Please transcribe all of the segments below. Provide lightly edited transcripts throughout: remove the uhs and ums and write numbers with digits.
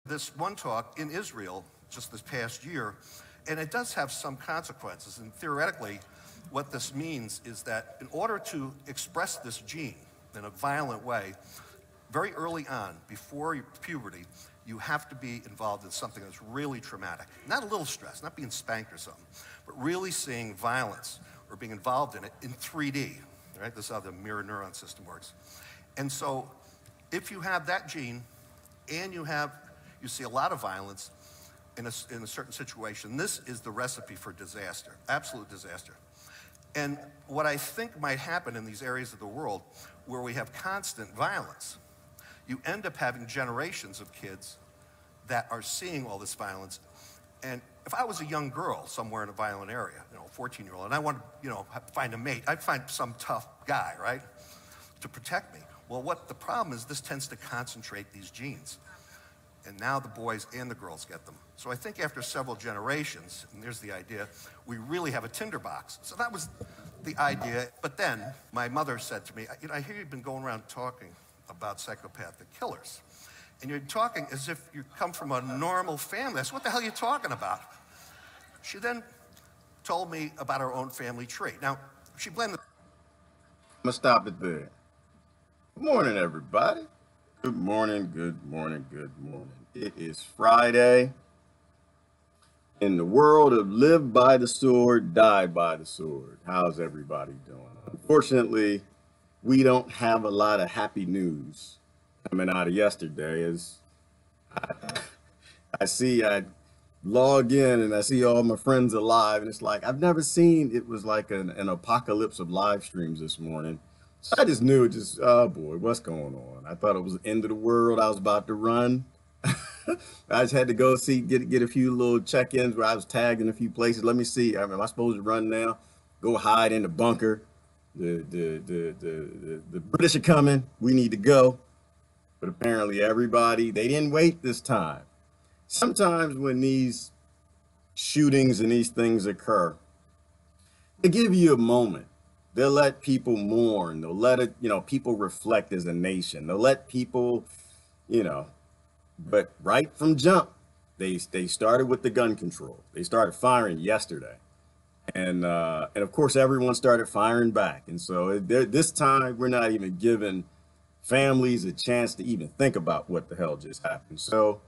this one talk in Israel just this past year, and it does have some consequences. And theoretically, what this means is that in order to express this gene in a violent way, very early on, before puberty, you have to be involved in something that's really traumatic. Not a little stress, not being spanked or something, but really seeing violence or being involved in it in 3D, right? This is how the mirror neuron system works. And so if you have that gene and you see a lot of violence in a certain situation, this is the recipe for disaster, absolute disaster. And what I think might happen in these areas of the world where we have constant violence, you end up having generations of kids that are seeing all this violence. And if I was a young girl somewhere in a violent area, you know, a 14-year-old, and I wanted, you know, find a mate, I'd find some tough guy, right, to protect me. Well, what the problem is, this tends to concentrate these genes. And now the boys and the girls get them. So I think after several generations, and there's the idea, we really have a tinderbox. So that was the idea. But then my mother said to me, you know, I hear you've been going around talking about psychopathic killers. And you're talking as if you come from a normal family. I said, what the hell are you talking about? She then told me about her own family tree. Now, she blamed the... I'm gonna stop it there. Good morning, everybody. Good morning, good morning, good morning. It is Friday. In the world of live by the sword, die by the sword. How's everybody doing? Unfortunately, we don't have a lot of happy news coming out of yesterday. As I log in and I see all my friends alive, and it's like, I've never seen, it was like an apocalypse of live streams this morning. So I just knew it just, oh boy, what's going on? I thought it was the end of the world. I was about to run. I just had to go see, get a few little check-ins where I was tagged in a few places. Let me see, am I supposed to run now? Go hide in the bunker. The British are coming. We need to go. But apparently everybody, they didn't wait this time. Sometimes when these shootings and these things occur, they give you a moment. They'll let people mourn. They'll let it, you know, people reflect as a nation. They'll let people, you know, but right from jump, they started with the gun control. They started firing yesterday. And of course, everyone started firing back. And so this time, we're not even giving families a chance to even think about what the hell just happened. So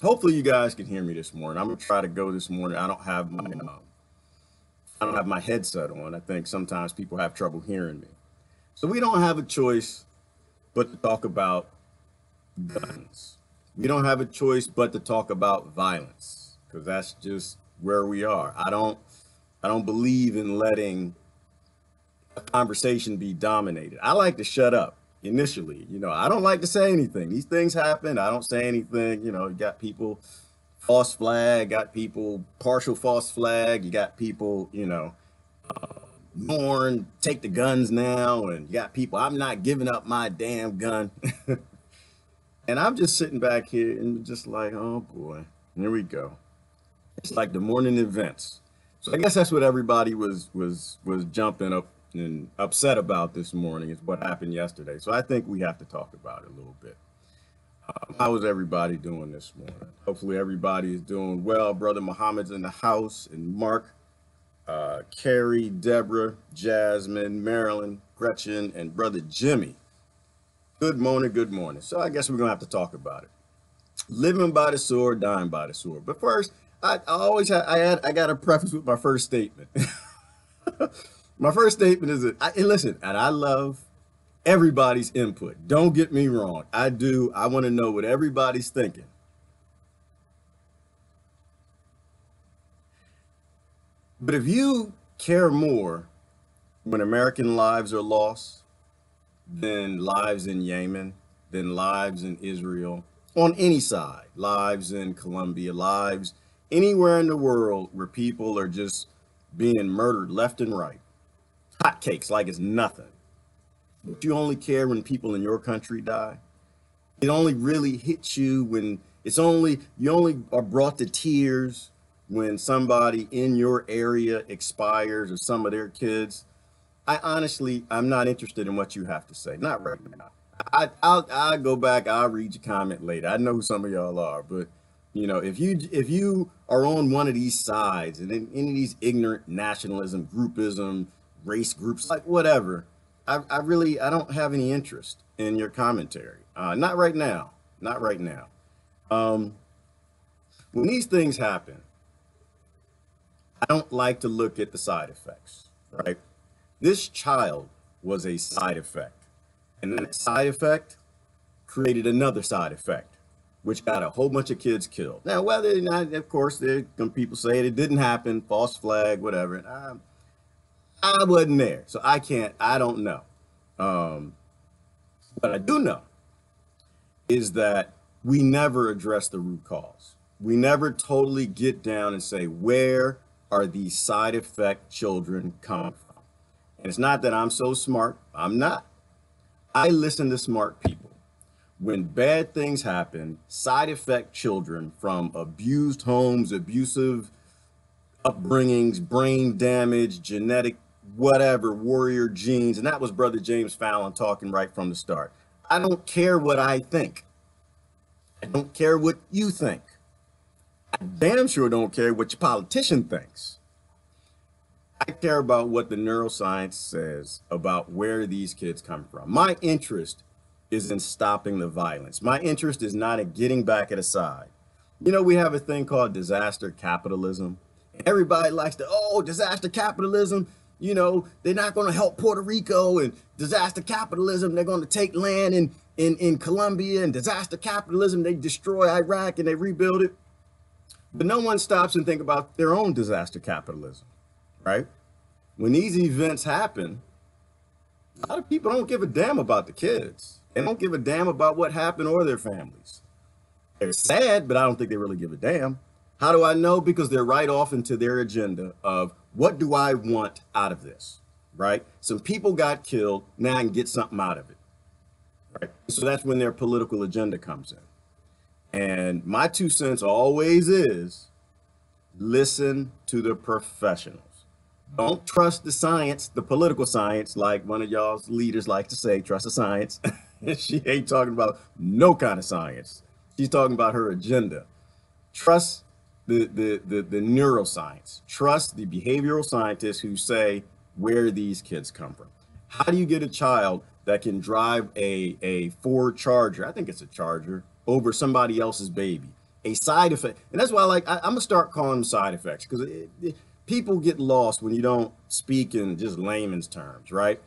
hopefully you guys can hear me this morning. I'm gonna try to go this morning. I don't have my headset on. I think sometimes people have trouble hearing me. So we don't have a choice but to talk about guns. We don't have a choice but to talk about violence, because that's just where we are. I don't believe in letting a conversation be dominated. I like to shut up initially. You know, I don't like to say anything. These things happen. I don't say anything. You know, you got people false flag, got people partial false flag. You got people, you know, mourn, take the guns now. And you got people, I'm not giving up my damn gun. And I'm just sitting back here and just like, oh boy, here we go. It's like the morning events. So I guess that's what everybody was jumping up and upset about this morning, is what happened yesterday. So I think we have to talk about it a little bit. How is everybody doing this morning? Hopefully everybody is doing well. Brother Muhammad's in the house, and Mark, Carrie, Deborah, Jasmine, Marilyn, Gretchen, and Brother Jimmy. Good morning, good morning. So I guess we're gonna have to talk about it. Living by the sword, dying by the sword. But first, I got to preface with my first statement. My first statement is that, listen, and I love everybody's input. Don't get me wrong. I do. I want to know what everybody's thinking. But if you care more when American lives are lost than lives in Yemen, than lives in Israel, on any side, lives in Colombia, lives anywhere in the world where people are just being murdered left and right, hotcakes like it's nothing. But you only care when people in your country die. It only really hits you when you only are brought to tears when somebody in your area expires, or some of their kids. I'm not interested in what you have to say. Not right now. I'll go back. I'll read your comment later. I know who some of y'all are, but you know, if you are on one of these sides and in any of these ignorant nationalism, groupism, race groups, like whatever, I really I don't have any interest in your commentary. Not right now. Not right now. Um, when these things happen, I don't like to look at the side effects, right? This child was a side effect, and that side effect created another side effect, which got a whole bunch of kids killed. Now, whether or not, of course, there some people say it didn't happen, false flag, whatever. And I wasn't there, so I can't. I don't know. Um, what I do know is that we never address the root cause. We never totally get down and say, where are these side effect children coming from? And it's not that I'm so smart. I'm not. I listen to smart people. When bad things happen, side effect children from abused homes, abusive upbringings, brain damage, genetic, whatever, warrior genes. And that was Brother James Fallon talking right from the start. I don't care what I think. I don't care what you think. I damn sure don't care what your politician thinks. I care about what the neuroscience says about where these kids come from. My interest is in stopping the violence. My interest is not in getting back at a side. You know, we have a thing called disaster capitalism. Everybody likes to, oh, disaster capitalism, you know, they're not going to help Puerto Rico, and disaster capitalism, they're going to take land in Colombia, and disaster capitalism, they destroy Iraq and they rebuild it. But no one stops and think about their own disaster capitalism, right? When these events happen, a lot of people don't give a damn about the kids. They don't give a damn about what happened or their families. They're sad, but I don't think they really give a damn. How do I know? Because they're right off into their agenda of what do I want out of this, right? Some people got killed. Now I can get something out of it, right? So that's when their political agenda comes in. And my 2 cents always is listen to the professionals. Don't trust the science, the political science, like one of y'all's leaders like to say, trust the science. She ain't talking about no kind of science. She's talking about her agenda. Trust the neuroscience. Trust the behavioral scientists who say where these kids come from. How do you get a child that can drive a Ford Charger, I think it's a Charger, over somebody else's baby? A side effect. And that's why I'm going to start calling them side effects, because people get lost when you don't speak in just layman's terms, right?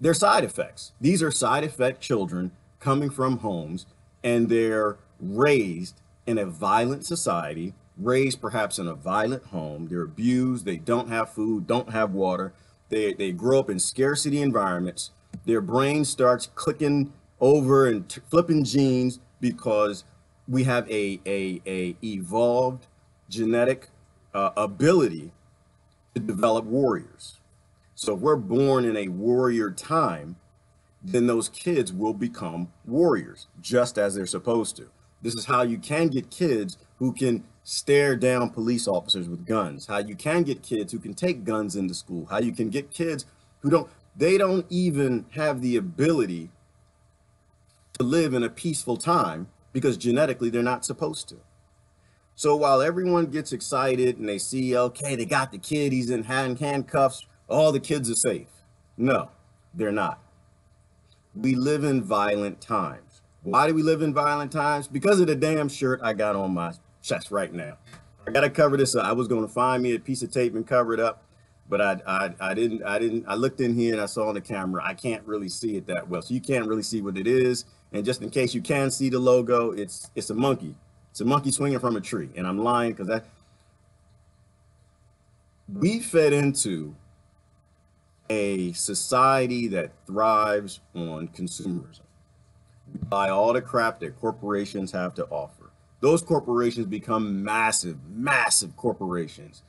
They're side effects. These are side effect children coming from homes, and they're raised in a violent society, raised perhaps in a violent home. They're abused. They don't have food, don't have water. They grow up in scarcity environments. Their brain starts clicking over and flipping genes because we have a evolved genetic ability to develop warriors. So if we're born in a warrior time, then those kids will become warriors, just as they're supposed to. This is how you can get kids who can stare down police officers with guns, how you can get kids who can take guns into school, how you can get kids who they don't even have the ability to live in a peaceful time because genetically they're not supposed to. So while everyone gets excited and they see, okay, they got the kid, he's in handcuffs, all the kids are safe. No, they're not. We live in violent times. Why do we live in violent times? Because of the damn shirt I got on my chest right now. I got to cover this up. I was going to find me a piece of tape and cover it up, but I didn't. I looked in here and I saw on the camera, I can't really see it that well. So you can't really see what it is. And just in case you can see the logo, it's a monkey. It's a monkey swinging from a tree. And I'm lying because we fed into a society that thrives on consumerism. We buy all the crap that corporations have to offer. Those corporations become massive, massive corporations.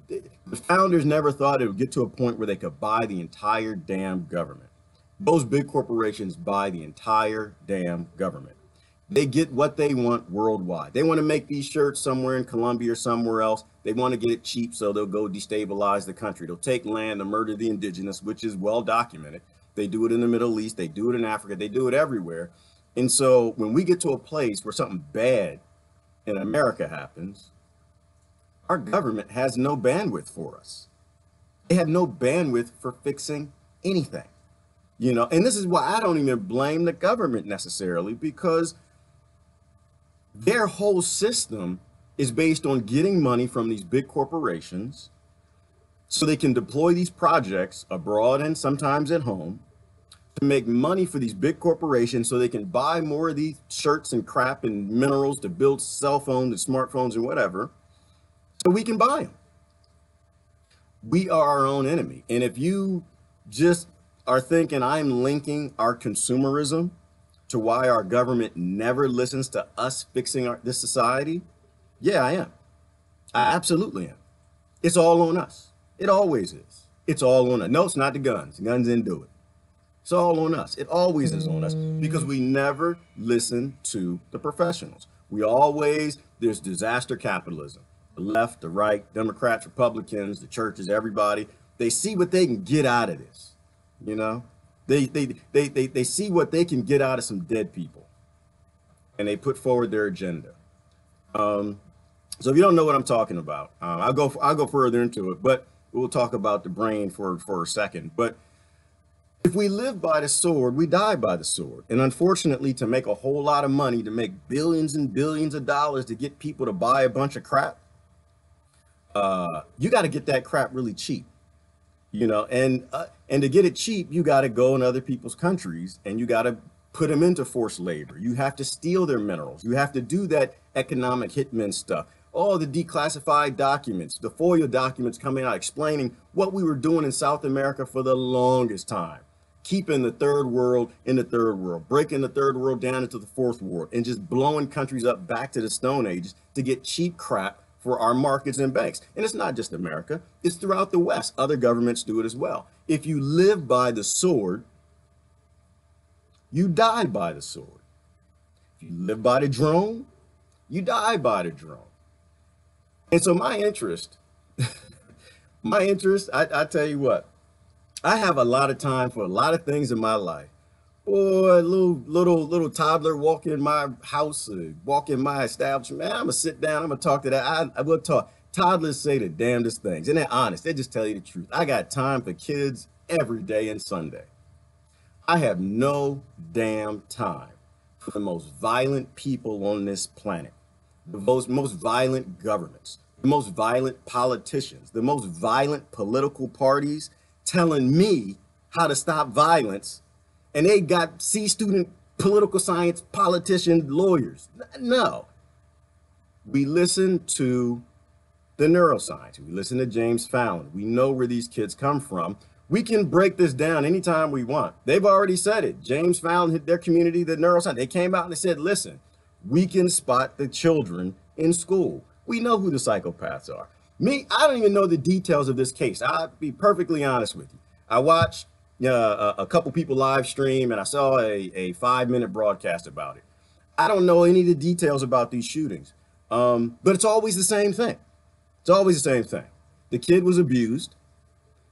The founders never thought it would get to a point where they could buy the entire damn government. Those big corporations buy the entire damn government. They get what they want worldwide. They want to make these shirts somewhere in Colombia or somewhere else. They want to get it cheap, so they'll go destabilize the country. They'll take land and murder the indigenous, which is well documented. They do it in the Middle East. They do it in Africa. They do it everywhere. And so when we get to a place where something bad in America happens, our government has no bandwidth for us. They have no bandwidth for fixing anything, you know, and this is why I don't even blame the government necessarily, because their whole system is based on getting money from these big corporations so they can deploy these projects abroad and sometimes at home to make money for these big corporations so they can buy more of these shirts and crap and minerals to build cell phones and smartphones and whatever, so we can buy them. We are our own enemy. And if you just are thinking I'm linking our consumerism to why our government never listens to us fixing this society, yeah, I am. I absolutely am. It's all on us. It always is. It's all on us. No, it's not the guns. The guns didn't do it. It's all on us. It always is on us because we never listen to the professionals. There's disaster capitalism. The left, the right, Democrats, Republicans, the churches, everybody, they see what they can get out of this. You know, they see what they can get out of some dead people, and they put forward their agenda. So if you don't know what I'm talking about, I'll go further into it, but we'll talk about the brain for a second. But if we live by the sword, we die by the sword. And unfortunately, to make a whole lot of money, to make billions and billions of dollars to get people to buy a bunch of crap, you got to get that crap really cheap, you know, and to get it cheap, you got to go in other people's countries and you got to put them into forced labor. You have to steal their minerals. You have to do that economic hitman stuff. All the declassified documents, the FOIA documents coming out explaining what we were doing in South America for the longest time, keeping the third world in the third world, breaking the third world down into the fourth world, and just blowing countries up back to the Stone Ages to get cheap crap for our markets and banks. And it's not just America, it's throughout the West. Other governments do it as well. If you live by the sword, you die by the sword. If you live by the drone, you die by the drone. And so my interest, I tell you what, I have a lot of time for a lot of things in my life. Boy, little toddler walk in my house, walk in my establishment, man, I'm gonna sit down, I'm gonna talk to that. I will talk. Toddlers say the damnedest things, and they're honest. They just tell you the truth. I got time for kids every day and Sunday. I have no damn time for the most violent people on this planet, the most violent governments, the most violent politicians, the most violent political parties telling me how to stop violence. And they got C-student political science, politicians, lawyers. No. We listen to the neuroscience. We listen to James Fallon. We know where these kids come from. We can break this down anytime we want. They've already said it. James Fallon hit their community, the neuroscience. They came out and they said, listen, we can spot the children in school. We know who the psychopaths are. Me, I don't even know the details of this case. I'll be perfectly honest with you. I watched a couple people live stream and I saw a 5-minute broadcast about it. I don't know any of the details about these shootings, but it's always the same thing. It's always the same thing. The kid was abused.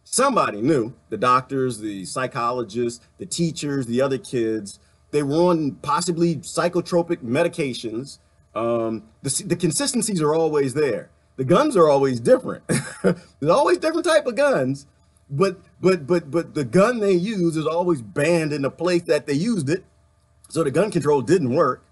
Somebody knew, the doctors, the psychologists, the teachers, the other kids, they were on possibly psychotropic medications. The consistencies are always there. The guns are always different. There's always different type of guns. But the gun they use is always banned in the place that they used it. So the gun control didn't work.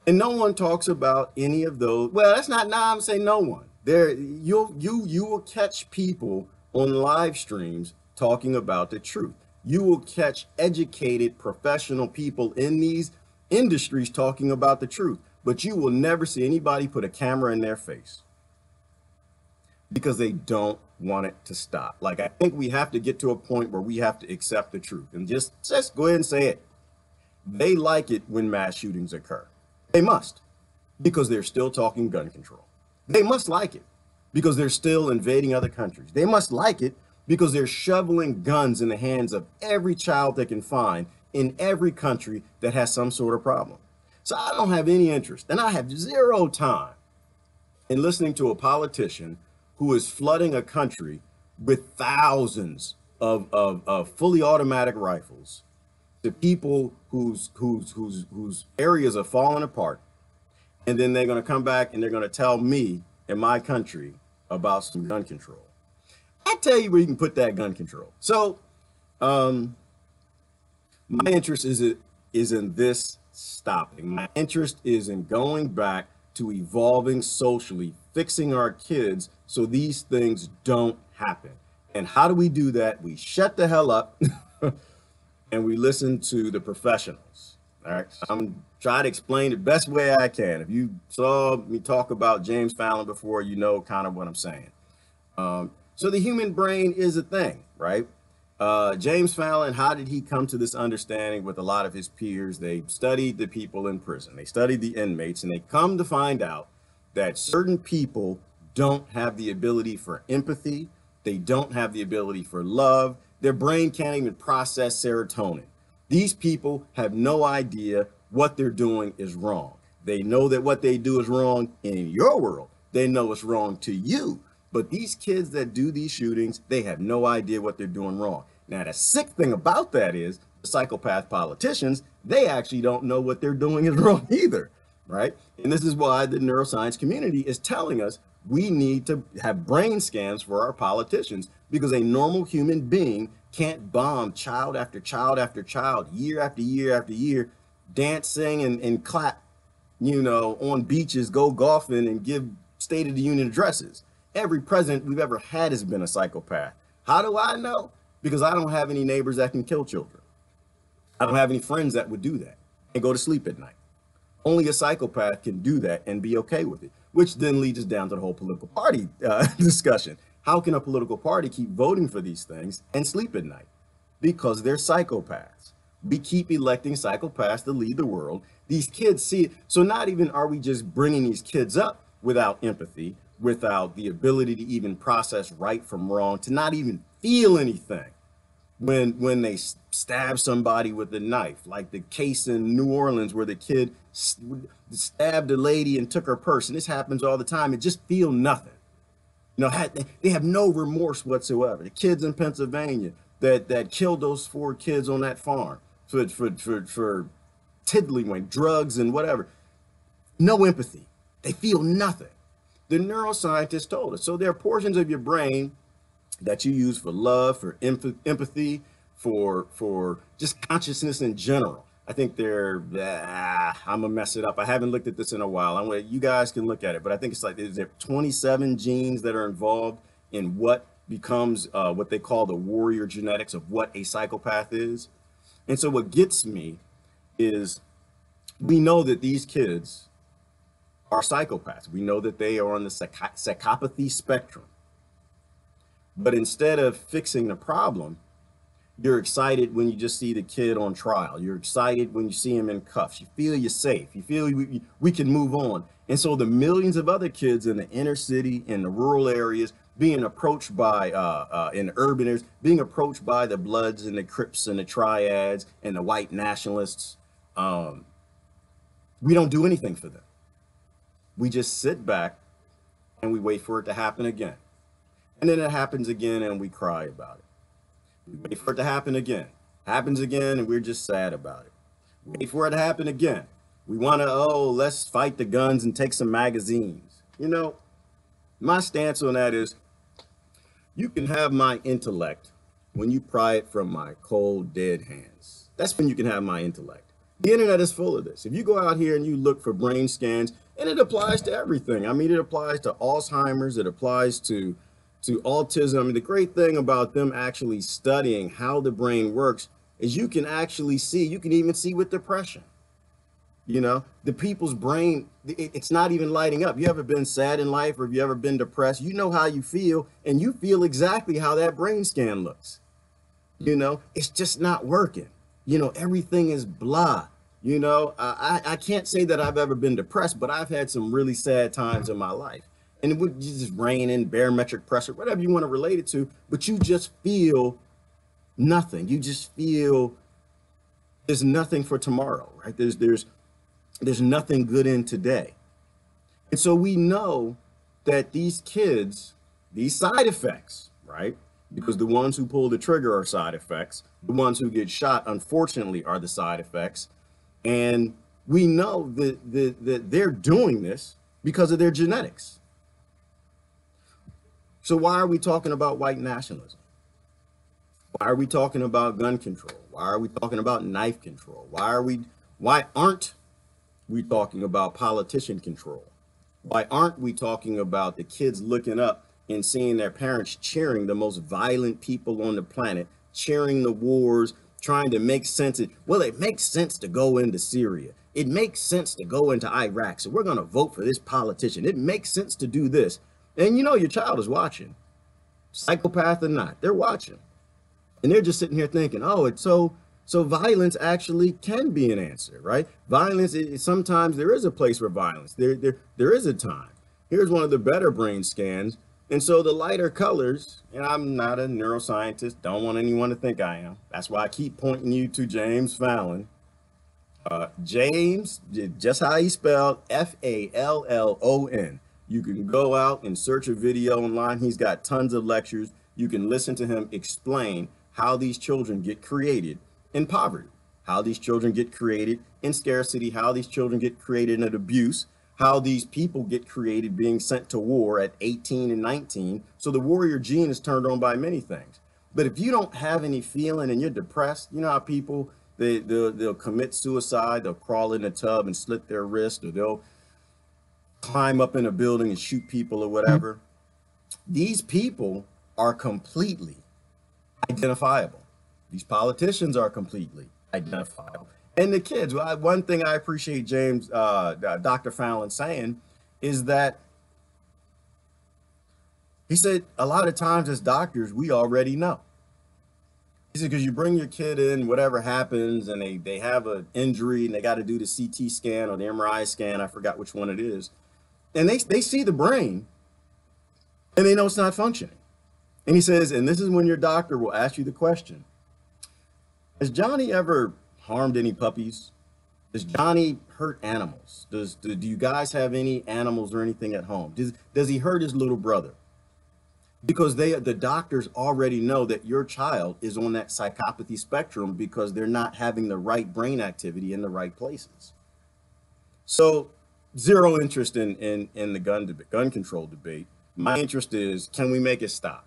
And no one talks about any of those. Well, that's not, I'm saying no one. You will catch people on live streams talking about the truth. You will catch educated professional people in these industries talking about the truth, but you will never see anybody put a camera in their face because they don't want it to stop. Like, I think we have to get to a point where we have to accept the truth and just go ahead and say it. They like it when mass shootings occur. They must, because they're still talking gun control. They must like it because they're still invading other countries. They must like it because they're shoveling guns in the hands of every child they can find in every country that has some sort of problem. So I don't have any interest, and I have zero time in listening to a politician who is flooding a country with thousands of fully automatic rifles to people whose areas are falling apart, and then they're going to come back and they're going to tell me in my country about some gun control. I tell you where you can put that gun control. So, my interest is in this stopping. My interest is in going back to evolving socially, fixing our kids so these things don't happen. And how do we do that? We shut the hell up and we listen to the professionals. All right. I'm trying to explain the best way I can. If you saw me talk about James Fallon before, you know kind of what I'm saying. So the human brain is a thing, right? James Fallon, how did he come to this understanding with a lot of his peers? They studied the people in prison. They studied the inmates, and they come to find out that certain people don't have the ability for empathy. They don't have the ability for love. Their brain can't even process serotonin. These people have no idea what they're doing is wrong. They know that what they do is wrong in your world. They know it's wrong to you. But these kids that do these shootings, they have no idea what they're doing wrong. Now, the sick thing about that is the psychopath politicians, they actually don't know what they're doing is wrong either, right? And this is why the neuroscience community is telling us we need to have brain scans for our politicians, because a normal human being can't bomb child after child after child, year after year after year, dance, sing, and clap, on beaches, go golfing, and give State of the Union addresses. Every president we've ever had has been a psychopath. How do I know? Because I don't have any neighbors that can kill children. I don't have any friends that would do that and go to sleep at night. Only a psychopath can do that and be okay with it, which then leads us down to the whole political party discussion. How can a political party keep voting for these things and sleep at night? Because they're psychopaths. We keep electing psychopaths to lead the world. These kids see it. So not even are we just bringing these kids up without empathy, without the ability to even process right from wrong, to not even feel anything when they stab somebody with a knife, like the case in New Orleans where the kid stabbed a lady and took her purse. And this happens all the time. It just feel nothing. They have no remorse whatsoever. The kids in Pennsylvania that killed those 4 kids on that farm for tiddlywink, drugs and whatever. No empathy. They feel nothing. The neuroscientists told us. So there are portions of your brain that you use for love, for empathy, for just consciousness in general. I think I'm gonna mess it up. I haven't looked at this in a while. You guys can look at it, but I think it's like, is there 27 genes that are involved in what becomes what they call the warrior genetics of what a psychopath is? And so what gets me is we know that these kids are psychopaths. We know that they are on the psychopathy spectrum. But instead of fixing the problem, you're excited when you just see the kid on trial. You're excited when you see him in cuffs. You feel you're safe. You feel we can move on. And so the millions of other kids in the inner city, in the rural areas, being approached by, in urban areas, being approached by the Bloods and the Crips and the Triads and the white nationalists, we don't do anything for them. We just sit back and we wait for it to happen again. And then it happens again and we cry about it. We wait for it to happen again. Happens again and we're just sad about it. Wait for it to happen again. We want to, let's fight the guns and take some magazines. My stance on that is, you can have my intellect when you pry it from my cold, dead hands. That's when you can have my intellect. The internet is full of this. If you go out here and you look for brain scans, and it applies to everything. I mean, it applies to Alzheimer's. It applies to autism. I mean, the great thing about them actually studying how the brain works is you can actually see, you can even see with depression. The people's brain, it's not even lighting up. You ever been sad in life, or have you ever been depressed? You know how you feel, and you feel exactly how that brain scan looks. It's just not working. Everything is blah. I can't say that I've ever been depressed, but I've had some really sad times in my life. And it would just rain in barometric pressure, whatever you want to relate it to, but you just feel nothing. You just feel there's nothing for tomorrow, right? There's nothing good in today. And so we know that these kids, these side effects, right? because the ones who pull the trigger are side effects. The ones who get shot, unfortunately, are the side effects. And we know that they're doing this because of their genetics. So why are we talking about white nationalism? Why are we talking about gun control? Why are we talking about knife control? Why aren't we talking about politician control? Why aren't we talking about the kids looking up and seeing their parents cheering the most violent people on the planet, cheering the wars, trying to make sense of, well, it makes sense to go into Syria. It makes sense to go into Iraq. So we're going to vote for this politician. It makes sense to do this. And you know, your child is watching, psychopath or not, they're watching. And they're just sitting here thinking, oh, it's so violence actually can be an answer, right? Violence, sometimes there is a place for violence. There is a time. Here's one of the better brain scans. And so the lighter colors, and I'm not a neuroscientist, don't want anyone to think I am. That's why I keep pointing you to James Fallon. James, just how he spelled, Fallon. You can go out and search a video online. He's got tons of lectures. You can listen to him explain how these children get created in poverty, how these children get created in scarcity, how these children get created in abuse, how these people get created being sent to war at 18 and 19. So the warrior gene is turned on by many things. But if you don't have any feeling and you're depressed, you know how people, they'll commit suicide, they'll crawl in a tub and slit their wrist, or they'll climb up in a building and shoot people or whatever. These people are completely identifiable. These politicians are completely identifiable. And the kids, one thing I appreciate James, Dr. Fallon saying is that he said a lot of times as doctors, we already know. He said, because you bring your kid in, whatever happens, and they have an injury and they got to do the CT scan or the MRI scan, I forgot which one it is. And they see the brain and they know it's not functioning. And he says, and this is when your doctor will ask you the question, has Johnny ever harmed any puppies? Does Johnny hurt animals? Do you guys have any animals or anything at home? Does he hurt his little brother? Because the doctors already know that your child is on that psychopathy spectrum because they're not having the right brain activity in the right places. So zero interest in the gun control debate. My interest is, can we make it stop?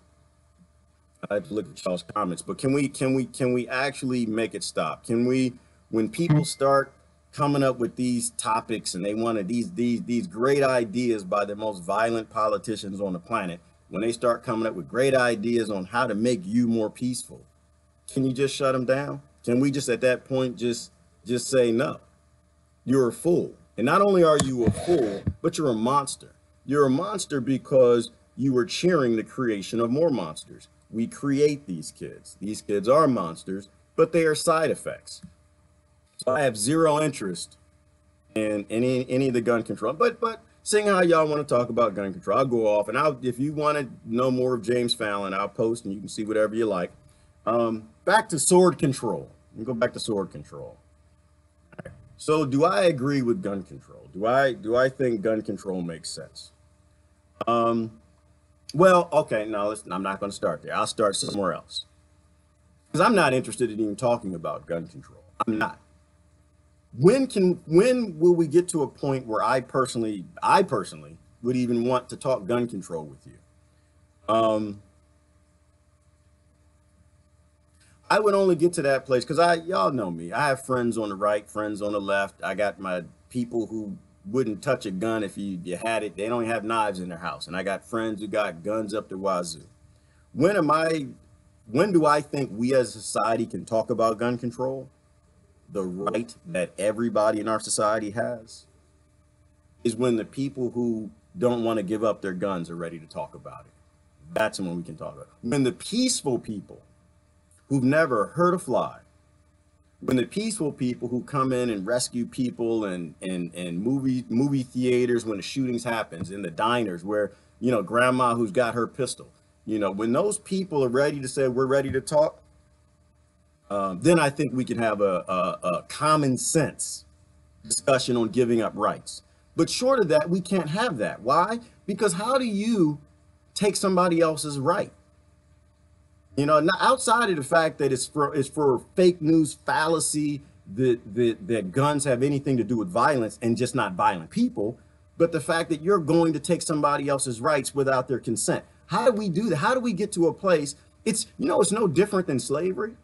I have to look at y'all's comments, but can we actually make it stop? Can we, when people start coming up with these topics and they wanted these great ideas by the most violent politicians on the planet, when they start coming up with great ideas on how to make you more peaceful, can you just shut them down? Can we just at that point just say, no, you're a fool? And not only are you a fool, but you're a monster. You're a monster because you were cheering the creation of more monsters. We create these kids. These kids are monsters, but they are side effects. So I have zero interest in any of the gun control. But seeing how y'all want to talk about gun control, I'll go off. And if you want to know more of James Fallon, I'll post and you can see whatever you like. Back to sword control. You can go back to sword control. Right. So do I agree with gun control? Do I think gun control makes sense? Well, okay, no, I'm not going to start there. I'll start somewhere else. Because I'm not interested in even talking about gun control. I'm not. When will we get to a point where I personally would even want to talk gun control with you? I would only get to that place because y'all know me. I have friends on the right, friends on the left. I got my people who wouldn't touch a gun if you had it. They don't have knives in their house. And I got friends who got guns up the wazoo. When do I think we as a society can talk about gun control? The right that everybody in our society has is when the people who don't want to give up their guns are ready to talk about it. That's when we can talk about it. When the peaceful people who've never hurt a fly, when the peaceful people who come in and rescue people and movie theaters, when the shootings happens, in the diners where, you know, grandma who's got her pistol, you know, when those people are ready to say, we're ready to talk, then I think we can have a common sense discussion on giving up rights. But short of that, we can't have that. Why? Because how do you take somebody else's right? You know, not outside of the fact that it's for fake news fallacy that guns have anything to do with violence and just not violent people, but the fact that you're going to take somebody else's rights without their consent. How do we do that? How do we get to a place? It's no different than slavery.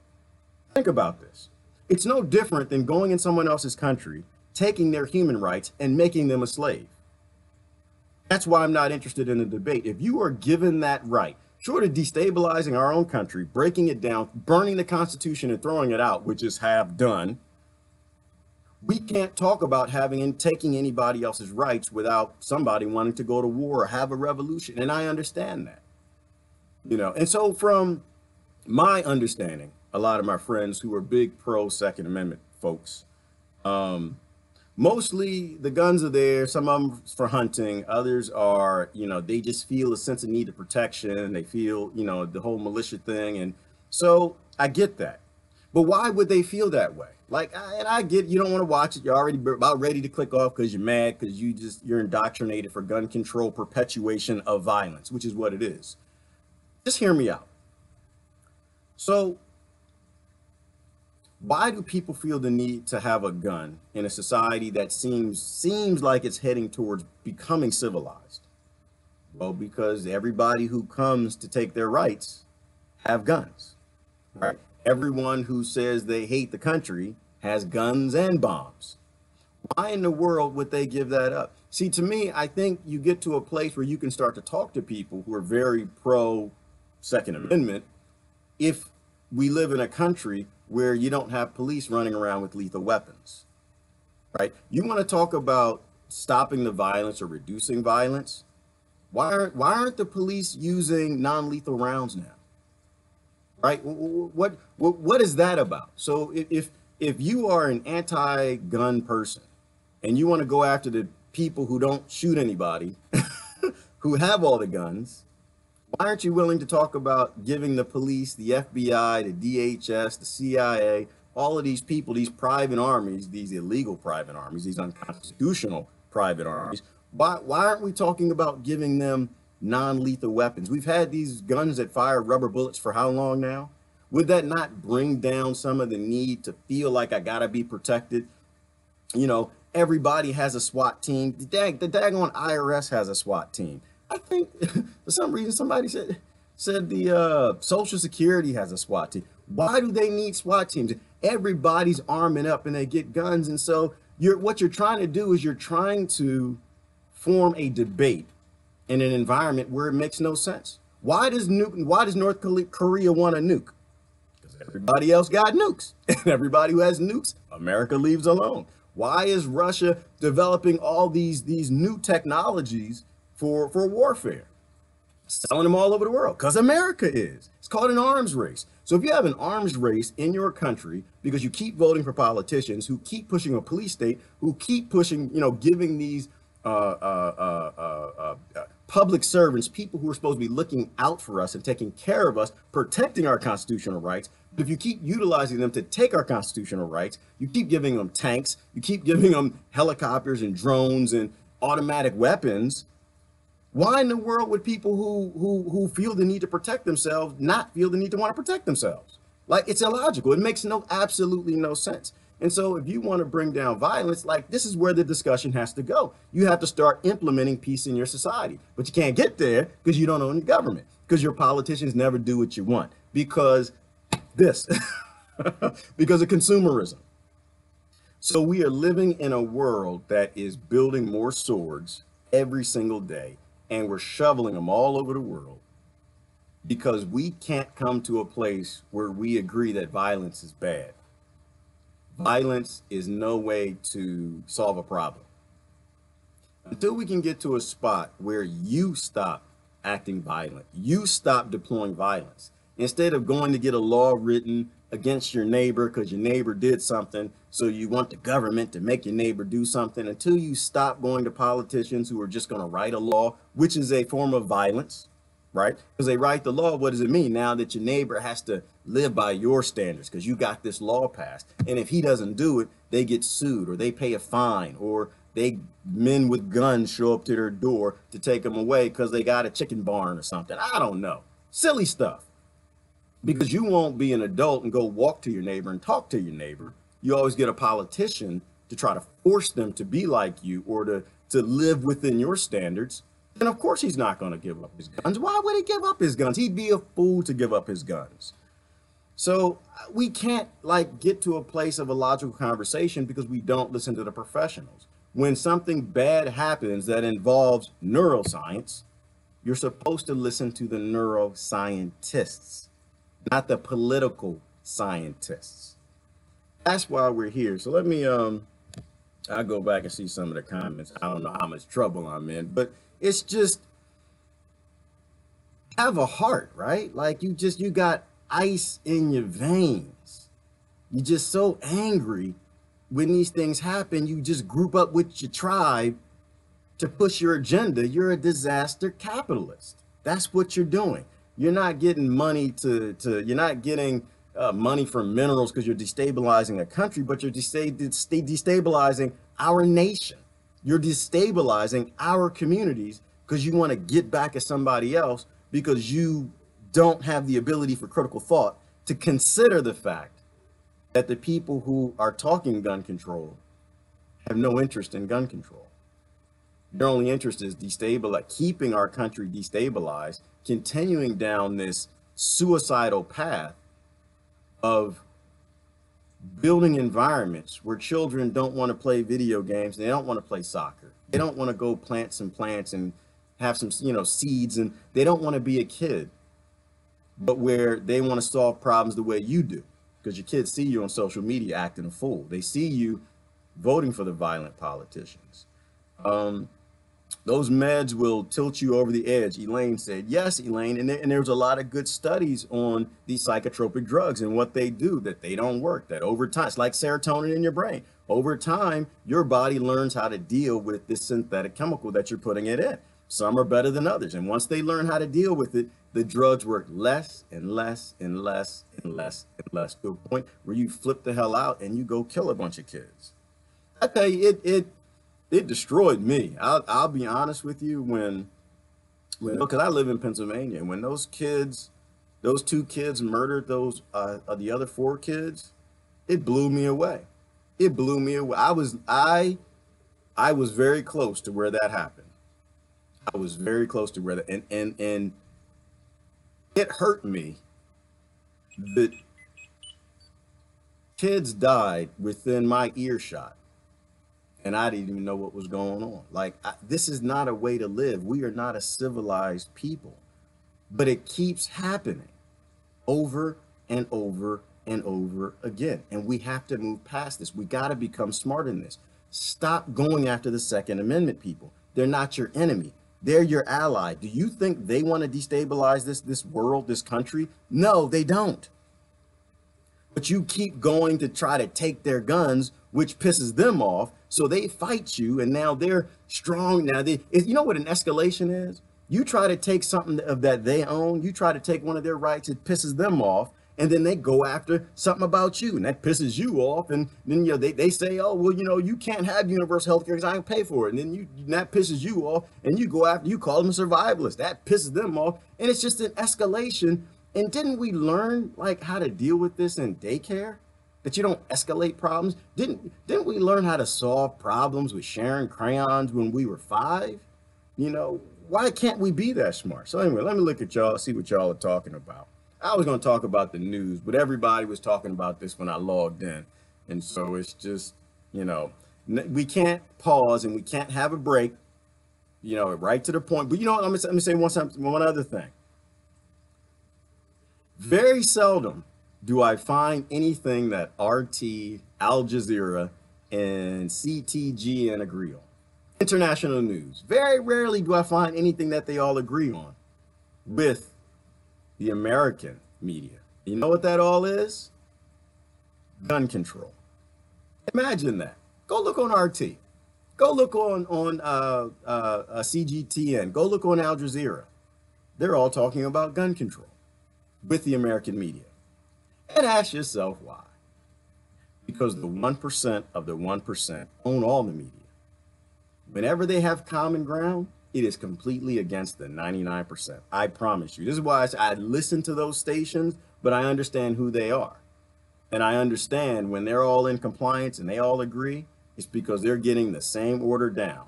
Think about this. It's no different than going in someone else's country, taking their human rights and making them a slave. That's why I'm not interested in the debate. If you are given that right, short of destabilizing our own country, breaking it down, burning the Constitution and throwing it out, which is half done, we can't talk about having and taking anybody else's rights without somebody wanting to go to war or have a revolution. And I understand that, And so from my understanding, a lot of my friends who are big pro Second Amendment folks, mostly the guns are there. Some of them for hunting. Others are, they just feel a sense of need of protection. They feel, the whole militia thing. And so I get that. But why would they feel that way? And I get you don't want to watch it. You're already about ready to click off because you're mad because you're indoctrinated for gun control, perpetuation of violence, which is what it is. Just hear me out. So why do people feel the need to have a gun in a society that seems like it's heading towards becoming civilized? Well, because everybody who comes to take their rights have guns, right? Everyone who says they hate the country has guns and bombs. Why in the world would they give that up? See, to me, I think you get to a place where you can start to talk to people who are very pro Second Amendment if we live in a country where you don't have police running around with lethal weapons, right? You want to talk about stopping the violence or reducing violence? Why aren't the police using non-lethal rounds now? Right? What is that about? So if you are an anti-gun person and you want to go after the people who don't shoot anybody, who have all the guns, why aren't you willing to talk about giving the police, the FBI, the DHS, the CIA, all of these people, these private armies, these illegal private armies, these unconstitutional private armies, why aren't we talking about giving them non-lethal weapons? We've had these guns that fire rubber bullets for how long now? Would that not bring down some of the need to feel like I gotta be protected? Everybody has a SWAT team. The daggone IRS has a SWAT team. I think for some reason somebody said the Social Security has a SWAT team. Why do they need SWAT teams? Everybody's arming up and they get guns. And so what you're trying to do is you're trying to form a debate in an environment where it makes no sense. Why does North Korea want a nuke? Because everybody else got nukes. And everybody who has nukes, America leaves alone. Why is Russia developing all these new technologies for warfare? Selling them all over the world because America is. It's called an arms race. So if you have an arms race in your country because you keep voting for politicians who keep pushing a police state, who keep pushing, giving these public servants, people who are supposed to be looking out for us and taking care of us, protecting our constitutional rights. But if you keep utilizing them to take our constitutional rights, you keep giving them tanks, you keep giving them helicopters and drones and automatic weapons. Why in the world would people who feel the need to protect themselves not feel the need to want to protect themselves? It's illogical. It makes absolutely no sense. And so if you want to bring down violence, this is where the discussion has to go. You have to start implementing peace in your society, but you can't get there because you don't own the government, because your politicians never do what you want, because because of consumerism. So we are living in a world that is building more swords every single day, and we're shoveling them all over the world because we can't come to a place where we agree that violence is bad. Violence is no way to solve a problem. Until we can get to a spot where you stop acting violent, you stop deploying violence. Instead of going to get a law written against your neighbor because your neighbor did something, so you want the government to make your neighbor do something, until you stop going to politicians who are just going to write a law, which is a form of violence, right? Because they write the law, what does it mean? Now that your neighbor has to live by your standards because you got this law passed. And if he doesn't do it, they get sued or they pay a fine, or men with guns show up to their door to take them away because they got a chicken barn or something. I don't know. Silly stuff. because you won't be an adult and go walk to your neighbor and talk to your neighbor. You always get a politician to try to force them to be like you or to live within your standards. And of course, he's not going to give up his guns. Why would he give up his guns? He'd be a fool to give up his guns. So we can't like get to a place of a logical conversation because we don't listen to the professionals. When something bad happens that involves neuroscience, you're supposed to listen to the neuroscientists, not the political scientists. That's why we're here. So let me I'll go back and see some of the comments. I don't know how much trouble I'm in, but it's just have a heart, right? Like you got ice in your veins. You're just so angry when these things happen. You just group up with your tribe to push your agenda. You're a disaster capitalist. That's what you're doing. You're not getting money you're not getting money from minerals because you're destabilizing a country, but you're destabilizing our nation. You're destabilizing our communities because you want to get back at somebody else because you don't have the ability for critical thought to consider the fact that the people who are talking gun control have no interest in gun control. Their only interest is keeping our country destabilized, continuing down this suicidal path of building environments where children don't want to play video games. They don't want to play soccer. They don't want to go plant some plants and have some, seeds, and they don't want to be a kid, but where they want to solve problems the way you do, because your kids see you on social media acting a fool. They see you voting for the violent politicians. Those meds will tilt you over the edge. Elaine said, yes, Elaine. And there's a lot of good studies on these psychotropic drugs and what they do, that they don't work, that over time, it's like serotonin in your brain. Over time, your body learns how to deal with this synthetic chemical that you're putting it in. Some are better than others. And once they learn how to deal with it, the drugs work less and less and less and less and less, to a point where you flip the hell out and you go kill a bunch of kids. I tell you, it destroyed me. I'll be honest with you, when because I live in Pennsylvania, when those two kids murdered those the other 4 kids, it blew me away. It blew me away. I was very close to where that happened. I was very close to where that, and it hurt me that kids died within my earshot. And I didn't even know what was going on. Like, this is not a way to live. We are not a civilized people. But it keeps happening over and over and over again. And we have to move past this. We got to become smart in this. Stop going after the Second Amendment people. They're not your enemy. They're your ally. Do you think they want to destabilize this world, this country? No, they don't. But you keep going to try to take their guns, which pisses them off. So they fight you, and now they're strong. Now you know what an escalation is? You try to take something that they own, you try to take one of their rights, it pisses them off, and then they go after something about you, and that pisses you off. And then they say, oh, well, you can't have universal health care because I don't pay for it. And then that pisses you off, and you go after, you call them a survivalist. That pisses them off, and it's just an escalation. And didn't we learn like how to deal with this in daycare? That you don't escalate problems? Didn't we learn how to solve problems with sharing crayons when we were 5? Why can't we be that smart? So anyway, let me look at y'all, see what y'all are talking about. I was going to talk about the news, but everybody was talking about this when I logged in. And so it's just, we can't pause and we can't have a break, right to the point. But let me say one other thing. Very seldom do I find anything that RT, Al Jazeera, and CTGN agree on. International news. Very rarely do I find anything that they all agree on with the American media. You know what that all is? Gun control. Imagine that. Go look on RT. Go look on CGTN. Go look on Al Jazeera. They're all talking about gun control with the American media. And ask yourself why. Because the 1% of the 1% own all the media. Whenever they have common ground, it is completely against the 99%. I promise you. This is why I listen to those stations, but I understand who they are. And I understand when they're all in compliance and they all agree, it's because they're getting the same order down.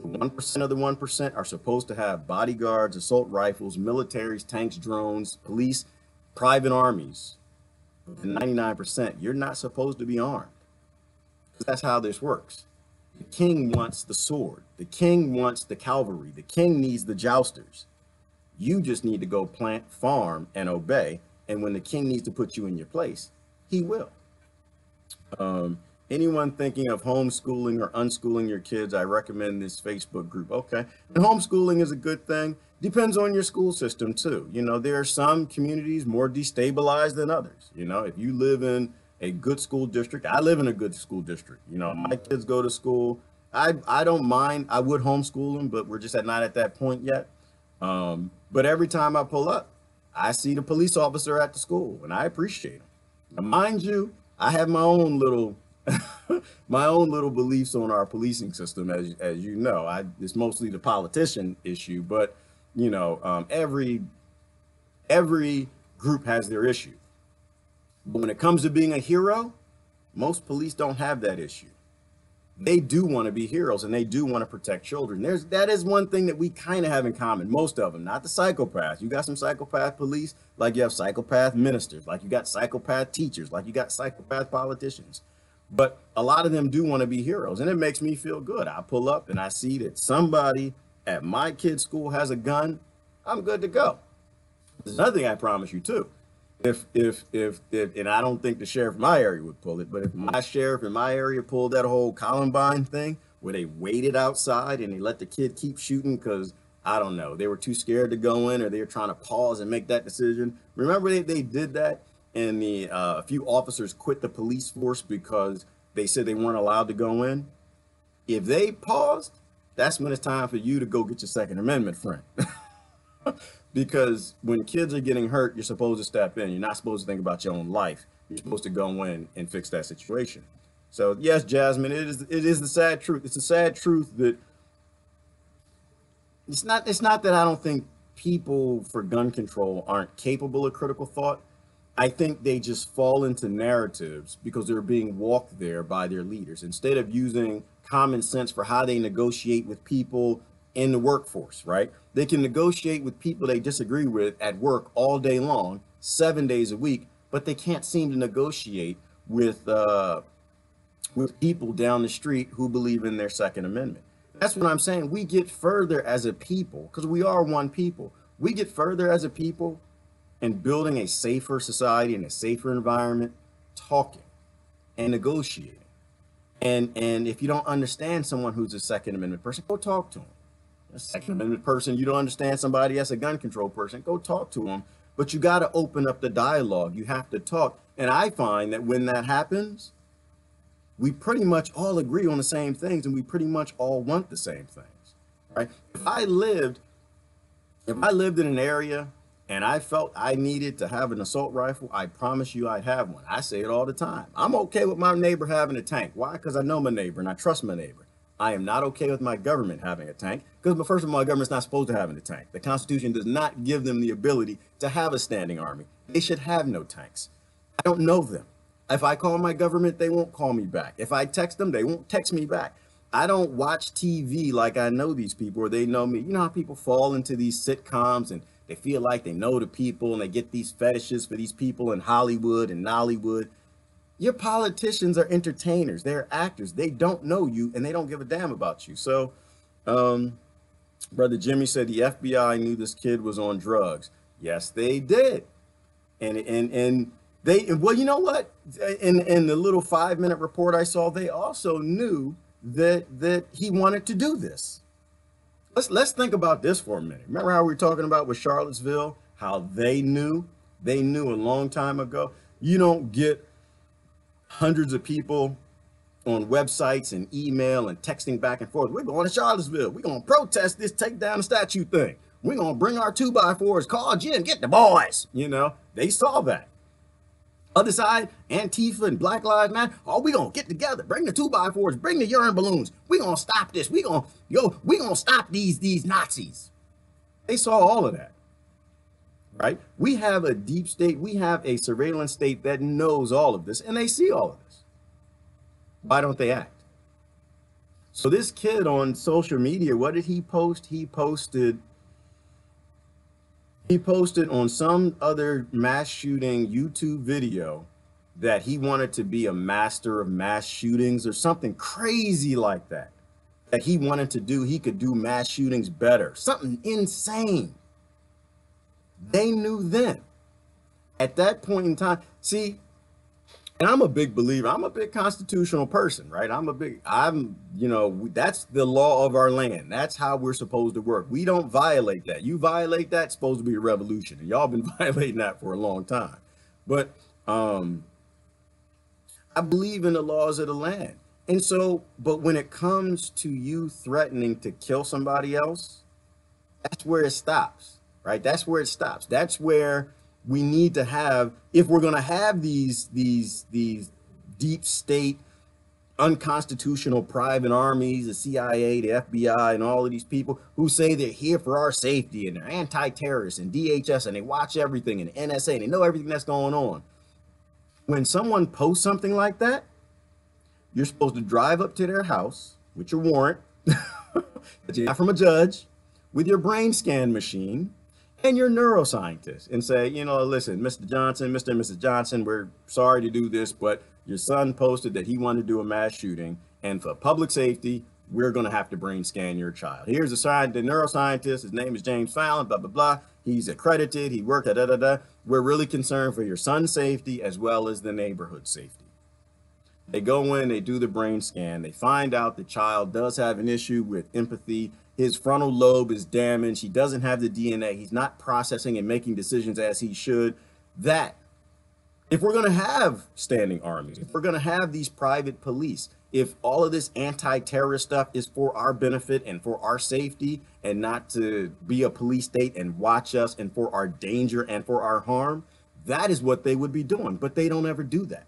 1% of the 1% are supposed to have bodyguards, assault rifles, militaries, tanks, drones, police, private armies. The 99%, you're not supposed to be armed. Because that's how this works. The king wants the sword. The king wants the cavalry. The king needs the jousters. You just need to go plant, farm, and obey. And when the king needs to put you in your place, he will. Anyone thinking of homeschooling or unschooling your kids, I recommend this Facebook group. Okay. And homeschooling is a good thing. Depends on your school system too. You know, there are some communities more destabilized than others. You know, if you live in a good school district, I live in a good school district. You know, my kids go to school. I don't mind. I would homeschool them, but we're just not at that point yet. But every time I pull up, I see the police officer at the school, and I appreciate him. Now, mind you, I have my own little my own little beliefs on our policing system, as you know. It's mostly the politician issue, but you know, every group has their issue. But when it comes to being a hero, most police don't have that issue. They do want to be heroes and they do want to protect children. That is one thing that we kind of have in common. Most of them, not the psychopaths. You got some psychopath police, like you have psychopath ministers, like you got psychopath teachers, like you got psychopath politicians. But a lot of them do want to be heroes, and it makes me feel good. I pull up and I see that somebody at my kid's school has a gun. I'm good to go. There's another thing I promise you too. If and I don't think the sheriff in my area would pull it, but if my sheriff in my area pulled that whole Columbine thing where they waited outside and they let the kid keep shooting because, I don't know, they were too scared to go in or they were trying to pause and make that decision. Remember they did that, and a few officers quit the police force because they said they weren't allowed to go in? If they paused, that's when it's time for you to go get your Second Amendment, friend. Because when kids are getting hurt, you're supposed to step in. You're not supposed to think about your own life. You're supposed to go in and fix that situation. So yes, Jasmine, it is the sad truth. It's a sad truth that it's not that I don't think people for gun control aren't capable of critical thought. I think they just fall into narratives because they're being walked there by their leaders instead of using common sense for how they negotiate with people in the workforce, right? They can negotiate with people they disagree with at work all day long, 7 days a week, but they can't seem to negotiate with people down the street who believe in their Second Amendment. That's what I'm saying. We get further as a people because we are one people. We get further as a people in building a safer society and a safer environment, talking and negotiating. And if you don't understand someone who's a Second Amendment person, go talk to them. A Second Amendment person, you don't understand somebody that's a gun control person, go talk to them. But you got to open up the dialogue. You have to talk. And I find that when that happens, we pretty much all agree on the same things and we pretty much all want the same things, right? If I lived in an area and I felt I needed to have an assault rifle, I promise you I'd have one. I say it all the time. I'm okay with my neighbor having a tank. Why? Because I know my neighbor and I trust my neighbor. I am not okay with my government having a tank because, first of all, my government's not supposed to have a tank. The Constitution does not give them the ability to have a standing army. They should have no tanks. I don't know them. If I call my government, they won't call me back. If I text them, they won't text me back. I don't watch TV like I know these people or they know me. You know how people fall into these sitcoms and they feel like they know the people and they get these fetishes for these people in Hollywood and Nollywood. Your politicians are entertainers. They're actors. They don't know you and they don't give a damn about you. So, Brother Jimmy said the FBI knew this kid was on drugs. Yes, they did. And they, well, you know what? In the little 5-minute report I saw, they also knew that he wanted to do this. Let's think about this for a minute. Remember how we were talking about with Charlottesville, how they knew a long time ago? You don't get hundreds of people on websites and email and texting back and forth. We're going to Charlottesville. We're going to protest this take down the statue thing. We're going to bring our 2x4s, call Jim, get the boys. You know, they saw that. Other side, Antifa and Black Lives Matter. Oh, we're going to get together, bring the 2x4s, bring the urine balloons. We're going to stop this. We're going to stop these Nazis. They saw all of that. right? We have a deep state, we have a surveillance state that knows all of this, and they see all of this. Why don't they act? So this kid on social media, what did he post? He posted on some other mass shooting YouTube video that he wanted to be a master of mass shootings or something crazy like that. That he wanted to do, he could do mass shootings better. Something insane. They knew then. At that point in time, see, and I'm a big believer, I'm a big constitutional person, right? That's the law of our land. That's how we're supposed to work. We don't violate that. You violate that, it's supposed to be a revolution. And y'all been violating that for a long time. But I believe in the laws of the land. And so, but when it comes to you threatening to kill somebody else, that's where it stops, right? That's where it stops. That's where we need to have, if we're going to have these deep state, unconstitutional private armies, the CIA, the FBI, and all of these people who say they're here for our safety and they're anti-terrorists and DHS and they watch everything and NSA and they know everything that's going on. When someone posts something like that, you're supposed to drive up to their house with your warrant that you got from a judge with your brain scan machine and your neuroscientist and say, listen, Mr. Johnson, Mr. and Mrs. Johnson, we're sorry to do this, but your son posted that he wanted to do a mass shooting, and for public safety, we're going to have to brain scan your child. Here's the neuroscientist. His name is James Fallon, blah, blah, blah. He's accredited. He worked at da. We're really concerned for your son's safety as well as the neighborhood safety. They go in, they do the brain scan. They find out the child does have an issue with empathy. His frontal lobe is damaged. He doesn't have the DNA. He's not processing and making decisions as he should. That, if we're going to have standing armies, if we're going to have these private police, if all of this anti-terrorist stuff is for our benefit and for our safety and not to be a police state and watch us and for our danger and for our harm, that is what they would be doing. But they don't ever do that.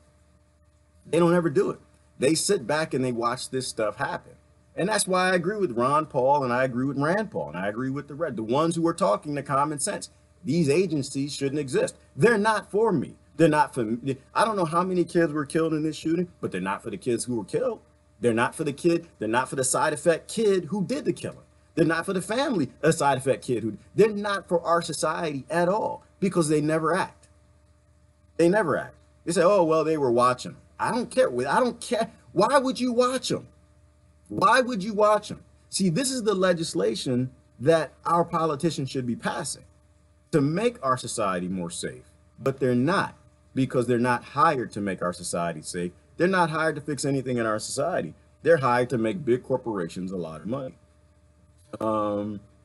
They don't ever do it. They sit back and they watch this stuff happen. And that's why I agree with Ron Paul and I agree with Rand Paul and I agree with the ones who are talking the common sense. These agencies shouldn't exist. They're not for me. They're not for me. I don't know how many kids were killed in this shooting, but they're not for the kids who were killed. They're not for the kid. They're not for the side effect kid who did the killing. They're not for the family, a side effect kid who, they're not for our society at all because they never act. They never act. They say, oh, well, they were watching. I don't care. I don't care. Why would you watch them? Why would you watch them? See, this is the legislation that our politicians should be passing to make our society more safe, but they're not because they're not hired to make our society safe. They're not hired to fix anything in our society. They're hired to make big corporations a lot of money.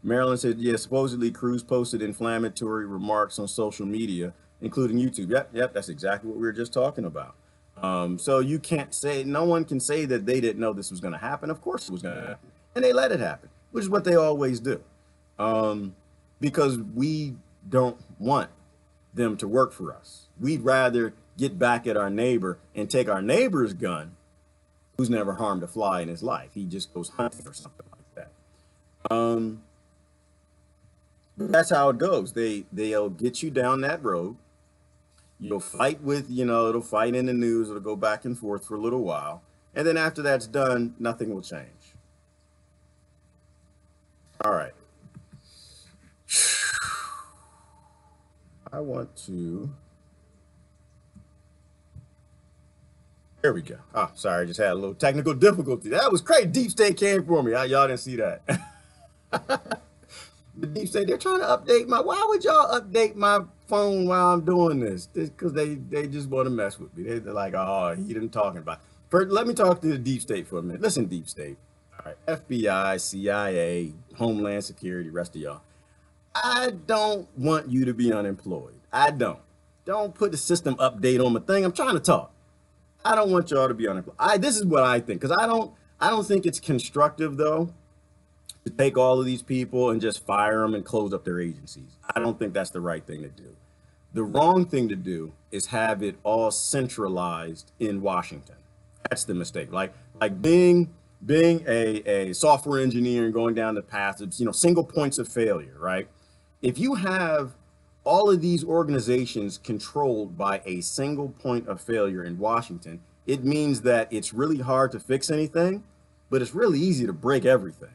Marilyn said, yeah, supposedly Cruz posted inflammatory remarks on social media, including YouTube. Yep, that's exactly what we were just talking about. So you can't say, no one can say that they didn't know this was going to happen. Of course it was going to happen. And they let it happen, which is what they always do. Because we don't want them to work for us. We'd rather get back at our neighbor and take our neighbor's gun, who's never harmed a fly in his life. He just goes hunting or something like that. That's how it goes. They'll get you down that road. You'll fight with, it'll fight in the news. It'll go back and forth for a little while. And then after that's done, nothing will change. All right. I want to. There we go. Oh, sorry. I just had a little technical difficulty. That was crazy. Deep State came for me. Y'all didn't see that. The Deep State, they're trying to update why would y'all update my phone while I'm doing this? Because they just want to mess with me. They're like, oh, he didn't talking about. First, let me talk to the Deep State for a minute. Listen, Deep State. All right, FBI, CIA, Homeland Security, rest of y'all. I don't want you to be unemployed. I don't. Don't put the system update on my thing. I'm trying to talk. I don't want y'all to be unemployed. This is what I think, because I don't think it's constructive though to take all of these people and just fire them and close up their agencies. I don't think that's the right thing to do. The wrong thing to do is have it all centralized in Washington. That's the mistake. Like being a software engineer and going down the path of single points of failure, right? If you have all of these organizations controlled by a single point of failure in Washington, it means that it's really hard to fix anything, but it's really easy to break everything.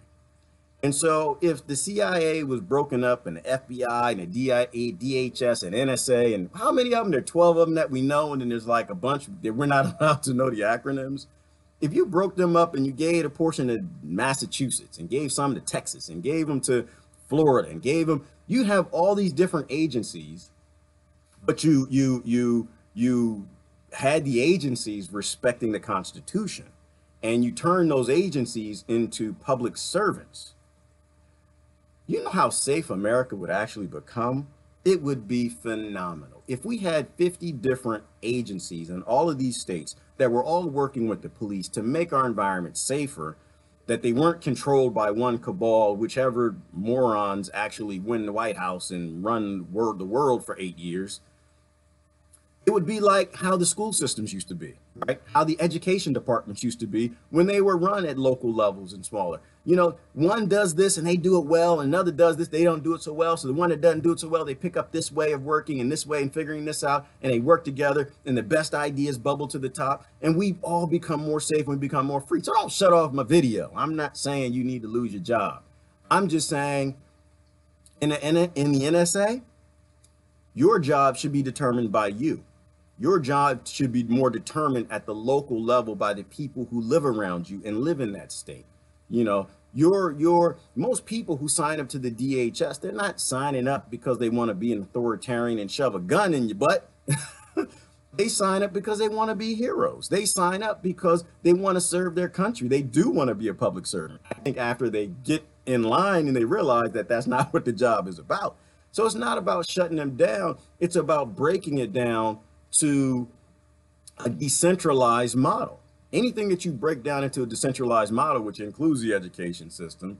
And so if the CIA was broken up and the FBI and the DHS and NSA, and how many of them? There are 12 of them that we know, and then there's like a bunch that we're not allowed to know the acronyms. If you broke them up and you gave a portion to Massachusetts and gave some to Texas and gave them to Florida and gave them, you have all these different agencies, but you had the agencies respecting the Constitution, and you turn those agencies into public servants. You know how safe America would actually become? It would be phenomenal. If we had 50 different agencies in all of these states that were all working with the police to make our environment safer, that they weren't controlled by one cabal, whichever morons actually win the White House and run the world for 8 years, it would be like how the school systems used to be, right? How the education departments used to be when they were run at local levels and smaller. You know, one does this and they do it well, another does this, they don't do it so well. So the one that doesn't do it so well, they pick up this way of working and this way and figuring this out, and they work together, and the best ideas bubble to the top, and we all become more safe and we become more free. So don't shut off my video. I'm not saying you need to lose your job. I'm just saying in the NSA, your job should be determined by you. Your job should be more determined at the local level by the people who live around you and live in that state. You know, most people who sign up to the DHS, they're not signing up because they want to be an authoritarian and shove a gun in your butt. They sign up because they want to be heroes. They sign up because they want to serve their country. They do want to be a public servant. I think after they get in line and they realize that that's not what the job is about. So it's not about shutting them down. It's about breaking it down to a decentralized model. Anything that you break down into a decentralized model, which includes the education system,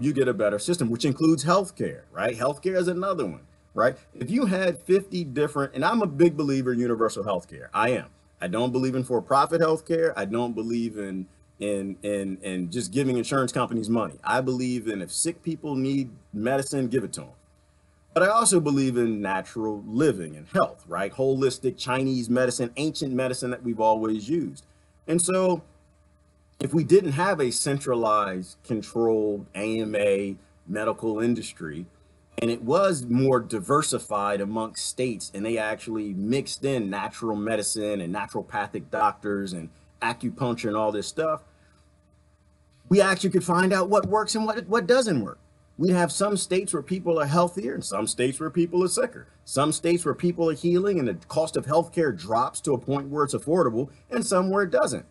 you get a better system, which includes healthcare, right? Healthcare is another one, right? If you had 50 different, and I'm a big believer in universal healthcare. I am. I don't believe in for-profit healthcare. I don't believe in just giving insurance companies money. I believe in if sick people need medicine, give it to them. But I also believe in natural living and health, right? Holistic Chinese medicine, ancient medicine that we've always used. And so if we didn't have a centralized, controlled AMA medical industry, and it was more diversified amongst states, and they actually mixed in natural medicine and naturopathic doctors and acupuncture and all this stuff, we actually could find out what works and what doesn't work. We have some states where people are healthier and some states where people are sicker. Some states where people are healing and the cost of healthcare drops to a point where it's affordable, and some where it doesn't.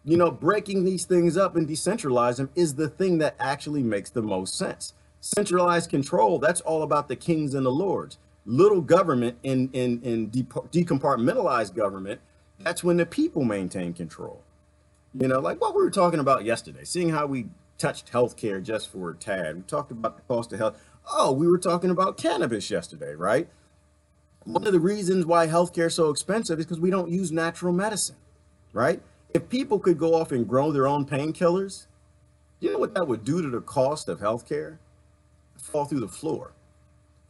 You know, breaking these things up and decentralize them is the thing that actually makes the most sense. Centralized control, that's all about the kings and the lords. Little government and decompartmentalized government, that's when the people maintain control. You know, like what we were talking about yesterday, seeing how we touched healthcare just for a tad. We talked about the cost of health. Oh, we were talking about cannabis yesterday, right? One of the reasons why healthcare is so expensive is because we don't use natural medicine, right? If people could go off and grow their own painkillers, you know what that would do to the cost of healthcare? Fall through the floor.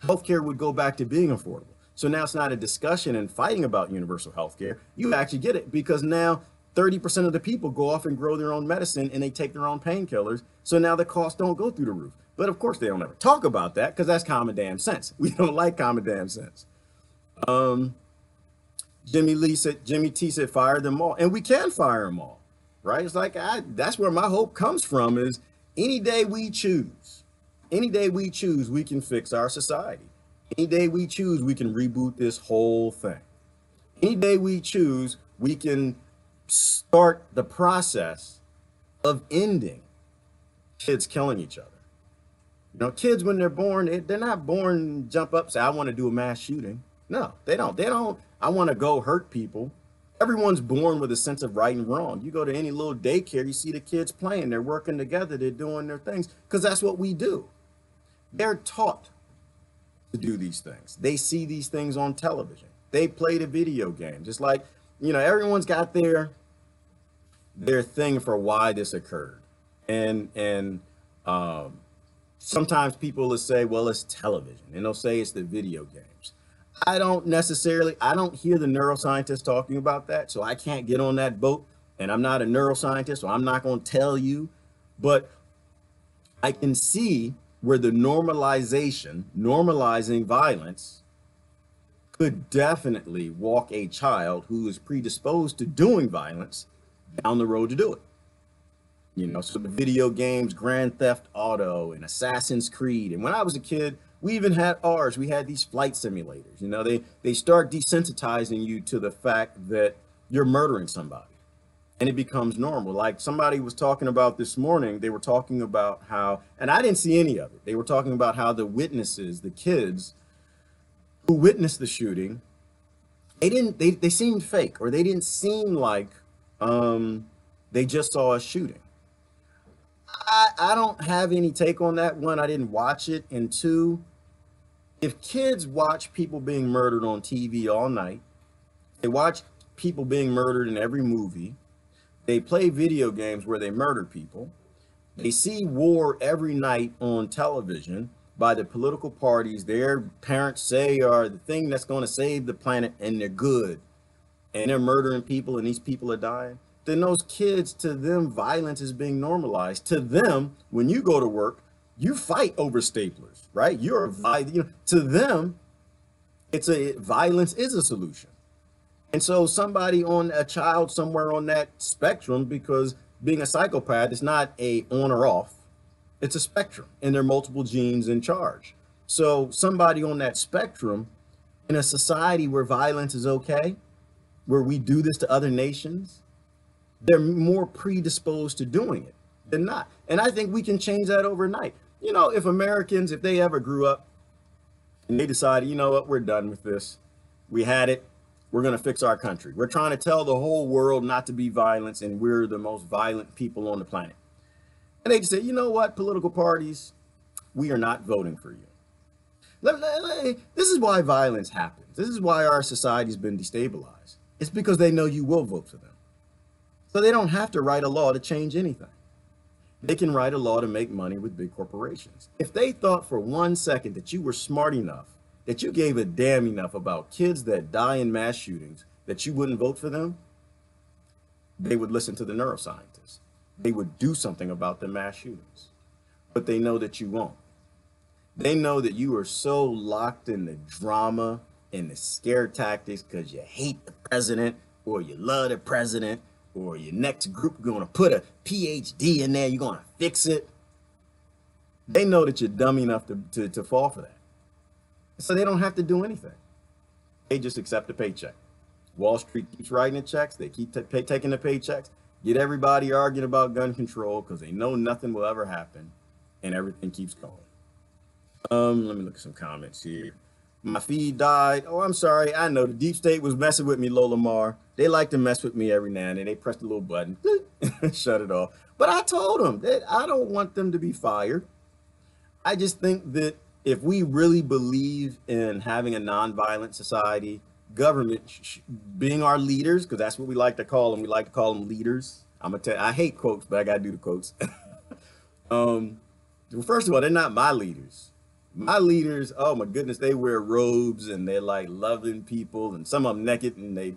Healthcare would go back to being affordable. So now it's not a discussion and fighting about universal healthcare. You actually get it because now 30% of the people go off and grow their own medicine and they take their own painkillers. So now the costs don't go through the roof. But of course they don't ever talk about that because that's common damn sense. We don't like common damn sense. Jimmy T said, fire them all. And we can fire them all, right? It's like, that's where my hope comes from is any day we choose, we can fix our society. Any day we choose, we can reboot this whole thing. Any day we choose, we can start the process of ending kids killing each other. You know, kids when they're born, they're not born jump up, say, I want to do a mass shooting. No, they don't. I want to go hurt people. Everyone's born with a sense of right and wrong. You go to any little daycare, you see the kids playing, they're working together, they're doing their things, because that's what we do. They're taught to do these things. They see these things on television. They play the video game. Just like, you know, everyone's got their thing for why this occurred. And Sometimes people will say, well, it's television, and they'll say it's the video games. I don't hear the neuroscientists talking about that, so I can't get on that boat. And I'm not a neuroscientist, so I'm not going to tell you. But I can see where the normalizing violence could definitely walk a child who is predisposed to doing violence down the road to do it. You know, so the video games, Grand Theft Auto and Assassin's Creed. And when I was a kid, we even had ours. We had these flight simulators. You know, they start desensitizing you to the fact that you're murdering somebody. And it becomes normal. Like somebody was talking about this morning, they were talking about how, and I didn't see any of it. They were talking about how the witnesses, the kids who witnessed the shooting, they seemed fake, or they didn't seem like they just saw a shooting. I don't have any take on that. One, I didn't watch it. And two, if kids watch people being murdered on TV all night, they watch people being murdered in every movie, they play video games where they murder people, they see war every night on television by the political parties their parents say are the thing that's going to save the planet, and they're good, and they're murdering people and these people are dying, then those kids, to them, violence is being normalized. To them, when you go to work, you fight over staplers, right? To them, violence is a solution. And so a child somewhere on that spectrum, because being a psychopath is not a on or off, it's a spectrum, and there are multiple genes in charge. So somebody on that spectrum in a society where violence is okay, where we do this to other nations, they're more predisposed to doing it than not. And I think we can change that overnight. You know, if Americans, if they ever grew up and they decided, you know what, we're done with this. We had it. We're going to fix our country. We're trying to tell the whole world not to be violent, and we're the most violent people on the planet. And they just say, you know what, political parties, we are not voting for you. This is why violence happens. This is why our society's been destabilized. It's because they know you will vote for them. So they don't have to write a law to change anything. They can write a law to make money with big corporations. If they thought for 1 second that you were smart enough, that you gave a damn enough about kids that die in mass shootings, that you wouldn't vote for them, they would listen to the neuroscientists. They would do something about the mass shootings. But they know that you won't. They know that you are so locked in the drama and the scare tactics because you hate the president, or you love the president, or your next group going to put a PhD in there, you're going to fix it. They know that you're dumb enough to fall for that. So they don't have to do anything. They just accept the paycheck. Wall Street keeps writing the checks. They keep taking the paychecks, get everybody arguing about gun control because they know nothing will ever happen, and everything keeps going. Let me look at some comments here. My feed died. Oh, I'm sorry. I know the deep state was messing with me, Lola Mar. They like to mess with me every now and then. They press the little button, shut it off. But I told them that I don't want them to be fired. I just think that if we really believe in having a nonviolent society, government being our leaders, because that's what we like to call them. We like to call them leaders. I hate quotes, but I got to do the quotes. Well, first of all, they're not my leaders. My leaders, oh my goodness, they wear robes and they're like loving people, and some of them naked, and they're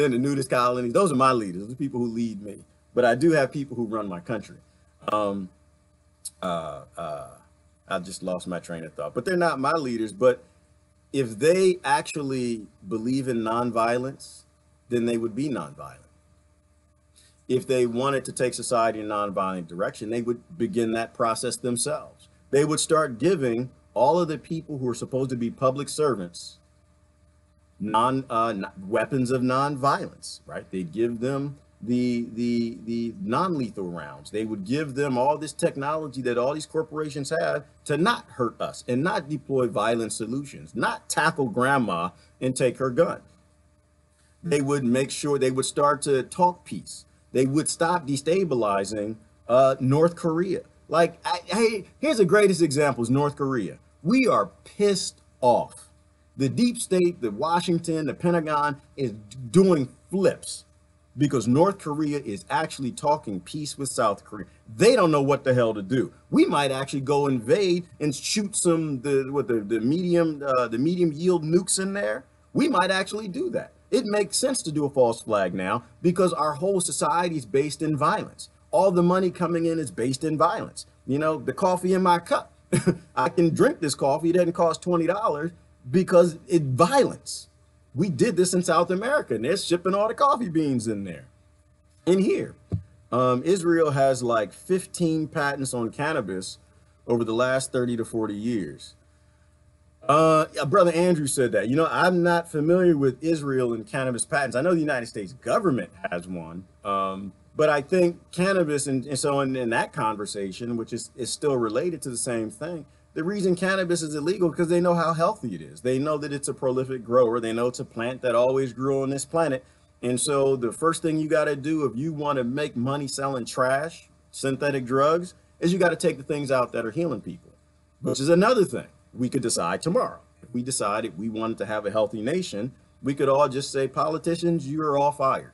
in the nudist colonies. Those are my leaders, the people who lead me. But I do have people who run my country. I just lost my train of thought, but they're not my leaders. But if they actually believe in nonviolence, then they would be nonviolent. If they wanted to take society in a nonviolent direction, they would begin that process themselves. They would start giving all of the people who are supposed to be public servants weapons of nonviolence, right? They'd give them the non-lethal rounds. They would give them all this technology that all these corporations have to not hurt us and not deploy violent solutions, not tackle grandma and take her gun. They would make sure they would start to talk peace. They would stop destabilizing North Korea. Like, hey, here's the greatest example is North Korea. We are pissed off. The deep state, the Washington, the Pentagon is doing flips because North Korea is actually talking peace with South Korea. They don't know what the hell to do. We might actually go invade and shoot the medium yield nukes in there. We might actually do that. It makes sense to do a false flag now because our whole society is based in violence. All the money coming in is based in violence. You know, the coffee in my cup. I can drink this coffee. It doesn't cost $20 because it's violence. We did this in South America, and they're shipping all the coffee beans in there. In here, Israel has like 15 patents on cannabis over the last 30 to 40 years. Brother Andrew said that. You know, I'm not familiar with Israel and cannabis patents. I know the United States government has one, but I think cannabis, and so in that conversation, which is still related to the same thing, the reason cannabis is illegal because they know how healthy it is. They know that it's a prolific grower. They know it's a plant that always grew on this planet. And so the first thing you got to do if you want to make money selling trash, synthetic drugs, is you got to take the things out that are healing people, which is another thing we could decide tomorrow. If we decided we wanted to have a healthy nation, we could all just say, politicians, you are all fired.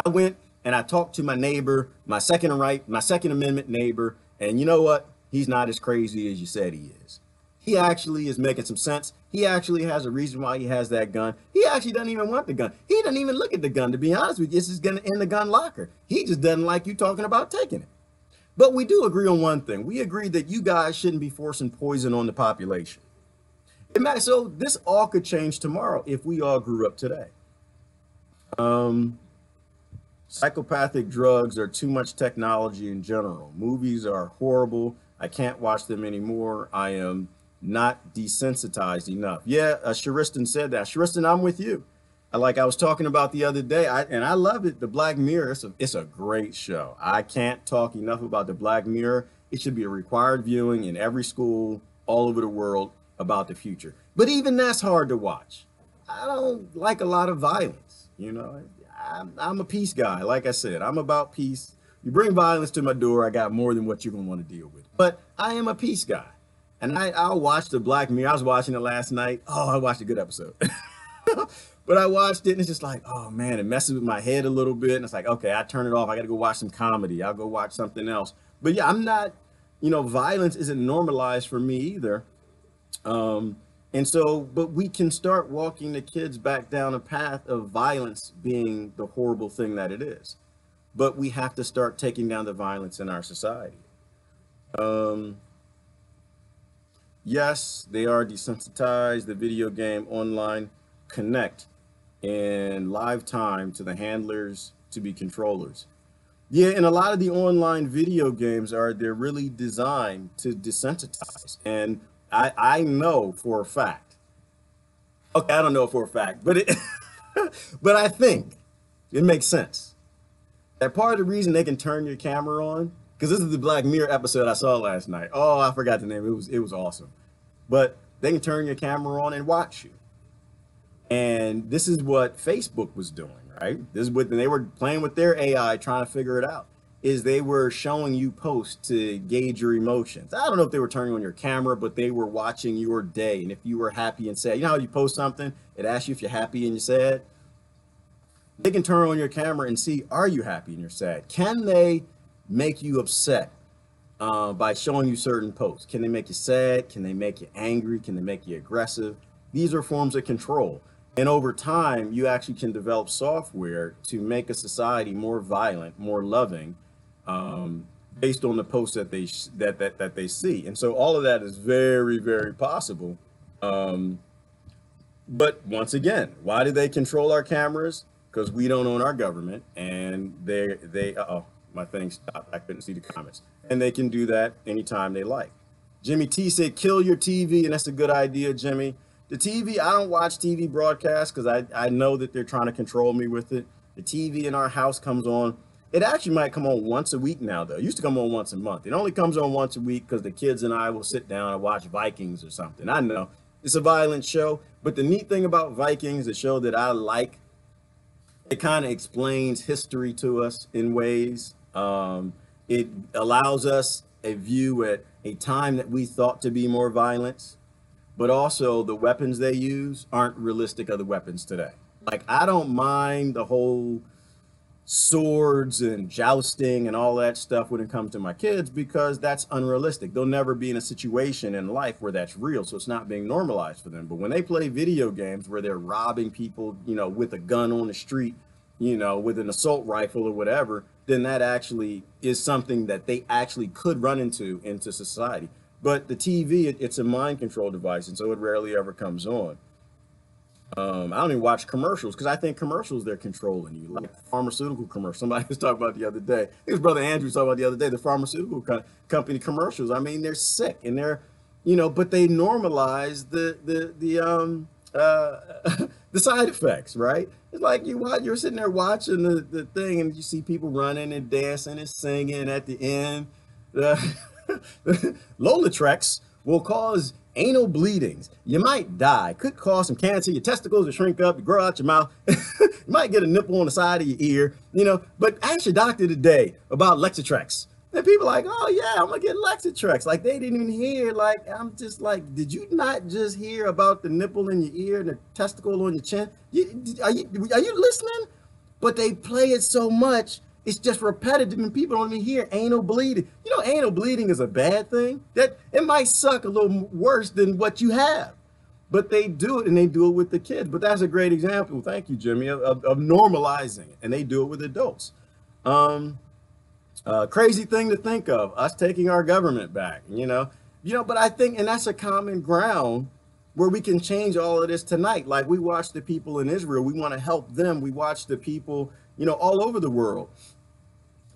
I went and I talked to my neighbor, my Second Amendment neighbor, and you know what? He's not as crazy as you said he is. He actually is making some sense. He actually has a reason why he has that gun. He actually doesn't even want the gun. He doesn't even look at the gun, to be honest with you. This is going to in the gun locker. He just doesn't like you talking about taking it. But we do agree on one thing. We agree that you guys shouldn't be forcing poison on the population. So this all could change tomorrow if we all grew up today. Psychopathic drugs are too much technology in general. Movies are horrible. I can't watch them anymore. I am not desensitized enough. Yeah, Sharistan said that. Sharistan, I'm with you. Like I was talking about the other day, and I love it. The Black Mirror, it's a great show. I can't talk enough about the Black Mirror. It should be a required viewing in every school all over the world about the future. But even that's hard to watch. I don't like a lot of violence. You know, I'm a peace guy. Like I said, I'm about peace. You bring violence to my door, I got more than what you're going to want to deal with. But I am a peace guy. And I'll watch the Black Mirror. I was watching it last night. Oh, I watched a good episode. But I watched it and it's just like, oh man, it messes with my head a little bit. And it's like, okay, I turn it off. I got to go watch some comedy. I'll go watch something else. But yeah, I'm not, you know, violence isn't normalized for me either. And so, but we can start walking the kids back down a path of violence being the horrible thing that it is. But we have to start taking down the violence in our society. Yes, they are desensitized. The video game online connect in live time to the handlers to be controllers. Yeah, and a lot of the online video games they're really designed to desensitize. And I know for a fact. Okay, I don't know for a fact, but but I think it makes sense. That part of the reason they can turn your camera on, because this is the Black Mirror episode I saw last night. Oh, I forgot the name. It was awesome. But they can turn your camera on and watch you. And this is what Facebook was doing, right? This is what they were playing with their AI, trying to figure it out. Is they were showing you posts to gauge your emotions. I don't know if they were turning on your camera, but they were watching your day. And if you were happy and sad, you know how you post something, it asks you if you're happy and you're sad. They can turn on your camera and see, are you happy and you're sad? Can they make you upset by showing you certain posts? Can they make you sad? Can they make you angry? Can they make you aggressive? These are forms of control. And over time, you actually can develop software to make a society more violent, more loving, based on the posts that they see. And so all of that is very, very possible. But once again, why do they control our cameras? Because we don't own our government, and my thing stopped. I couldn't see the comments. And they can do that anytime they like. Jimmy T said, kill your TV, and that's a good idea, Jimmy. The TV, I don't watch TV broadcasts because I know that they're trying to control me with it. The TV in our house comes on. It actually might come on once a week now, though. It used to come on once a month. It only comes on once a week because the kids and I will sit down and watch Vikings or something. I know it's a violent show, but the neat thing about Vikings, the show that I like, it kind of explains history to us in ways. It allows us a view at a time that we thought to be more violence, but also the weapons they use aren't realistic of the weapons today. Like, I don't mind the whole swords and jousting and all that stuff when it comes to my kids, because that's unrealistic. They'll never be in a situation in life where that's real, so it's not being normalized for them. But when they play video games where they're robbing people, you know, with a gun on the street, you know, with an assault rifle or whatever, then that actually is something that they actually could run into society. But the TV, it's a mind control device, and so it rarely ever comes on. I don't even watch commercials because I think commercials, they're controlling you, like pharmaceutical commercials. Somebody was talking about the other day. I think his brother Andrew was talking about the other day, the pharmaceutical company commercials. I mean, they're sick, and they're, you know, but they normalize the side effects, right? It's like you're sitting there watching the thing, and you see people running and dancing and singing. At the end, Lolotrex will cause anal bleedings. You might die. Could cause some cancer. Your testicles will shrink up. You grow out your mouth. You might get a nipple on the side of your ear. You know, but ask your doctor today about Lexitrex. And people are like, oh yeah, I'm gonna get Lexitrex. Like they didn't even hear. Like I'm just like, did you not just hear about the nipple in your ear and the testicle on your chin? Are you listening? But they play it so much, it's just repetitive, and people don't even hear anal bleeding. You know, anal bleeding is a bad thing. That it might suck a little worse than what you have, but they do it, and they do it with the kids. But that's a great example. Thank you, Jimmy, of normalizing it, and they do it with adults. Crazy thing to think of, us taking our government back, you know, but I think, and that's a common ground where we can change all of this tonight. Like we watch the people in Israel, we want to help them. We watch the people, you know, all over the world.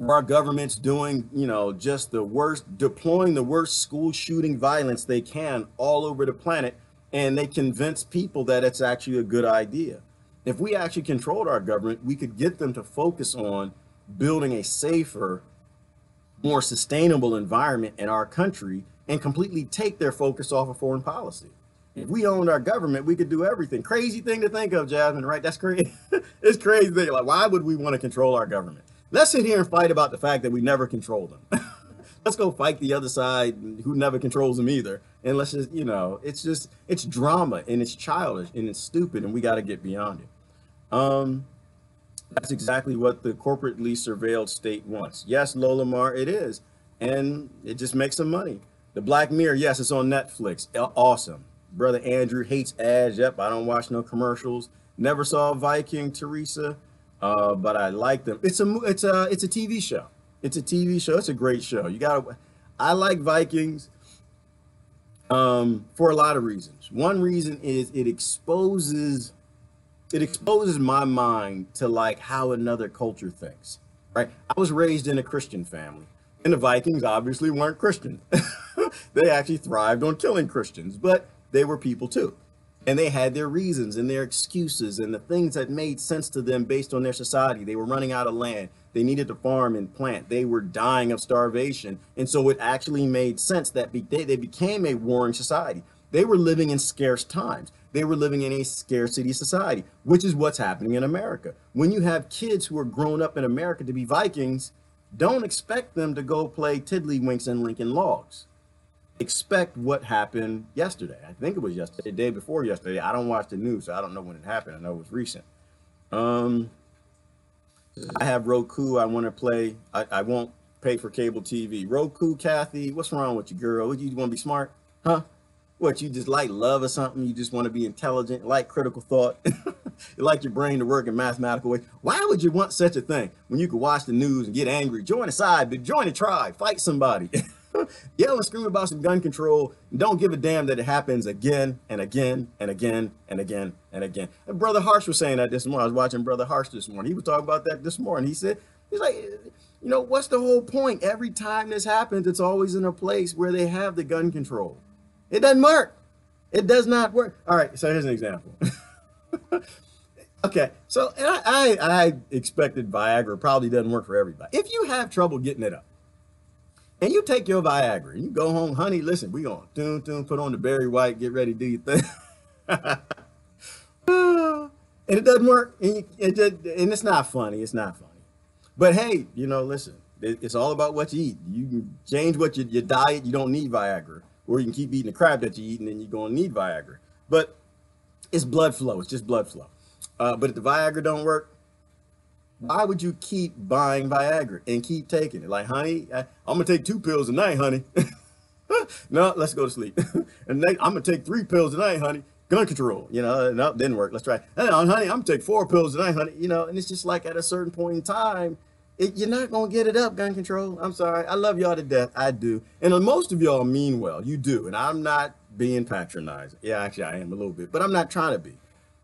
Our government's doing, you know, just the worst, deploying the worst school shooting violence they can all over the planet. And they convince people that it's actually a good idea. If we actually controlled our government, we could get them to focus on building a safer, more sustainable environment in our country and completely take their focus off of foreign policy. If we owned our government, we could do everything. Crazy thing to think of, Jasmine, right? That's crazy. It's crazy thing. Like, why would we want to control our government? Let's sit here and fight about the fact that we never control them. Let's go fight the other side who never controls them either. And let's just, you know, it's drama, and it's childish, and it's stupid, and we got to get beyond it. That's exactly what the corporately surveilled state wants. Yes, Lola Mar, it is. And it just makes some money. The Black Mirror, yes, it's on Netflix. Awesome. Brother Andrew hates ads. Yep, I don't watch no commercials. Never saw Viking, Teresa, but I like them. It's a TV show. It's a TV show. It's a great show. I like Vikings for a lot of reasons. One reason is it exposes my mind to like how another culture thinks, right? I was raised in a Christian family, and the Vikings obviously weren't Christian. They actually thrived on killing Christians, but they were people too. And they had their reasons and their excuses and the things that made sense to them based on their society. They were running out of land. They needed to farm and plant. They were dying of starvation. And so it actually made sense that they became a warring society. They were living in scarce times. They were living in a scarcity society, which is what's happening in America. When you have kids who are grown up in America to be Vikings, don't expect them to go play Tiddlywinks and Lincoln Logs. Expect what happened yesterday. I think it was yesterday, the day before yesterday. I don't watch the news, so I don't know when it happened. I know it was recent. I have Roku. I want to play. I won't pay for cable TV. Roku, Kathy, what's wrong with you, girl? You want to be smart? Huh? What, you just like love or something? You just want to be intelligent, like critical thought? You like your brain to work in mathematical ways? Why would you want such a thing when you could watch the news and get angry? Join a side, but join a tribe, fight somebody. Yell and scream about some gun control, and don't give a damn that it happens again and again and again and again and again. And Brother Harsh was saying that this morning. I was watching Brother Harsh this morning. He was talking about that this morning. He's like, you know, what's the whole point? Every time this happens, it's always in a place where they have the gun control. It doesn't work. It does not work. All right, so here's an example. Okay, so and I expected Viagra probably doesn't work for everybody. If you have trouble getting it up, and you take your Viagra, and you go home, honey, listen, we gonna put on the Barry White, get ready to do your thing. And it doesn't work, and it's not funny. It's not funny. But hey, you know, listen, it's all about what you eat. You can change what your diet. You don't need Viagra, or you can keep eating the crap that you eat, and then you're gonna need Viagra. But it's blood flow. It's just blood flow. But if the Viagra don't work, Why would you keep buying Viagra and keep taking it? Like, honey, I'm gonna take 2 pills a night, honey. No, let's go to sleep. And then I'm gonna take 3 pills a night, honey. Gun control, no, didn't work. Let's try. Hey, honey, I'm gonna take 4 pills a night, honey. And it's just like at a certain point in time, you're not gonna get it up, gun control. I'm sorry. I love y'all to death. I do. And most of y'all mean well. You do. And I'm not being patronizing. Yeah, actually I am a little bit, but I'm not trying to be.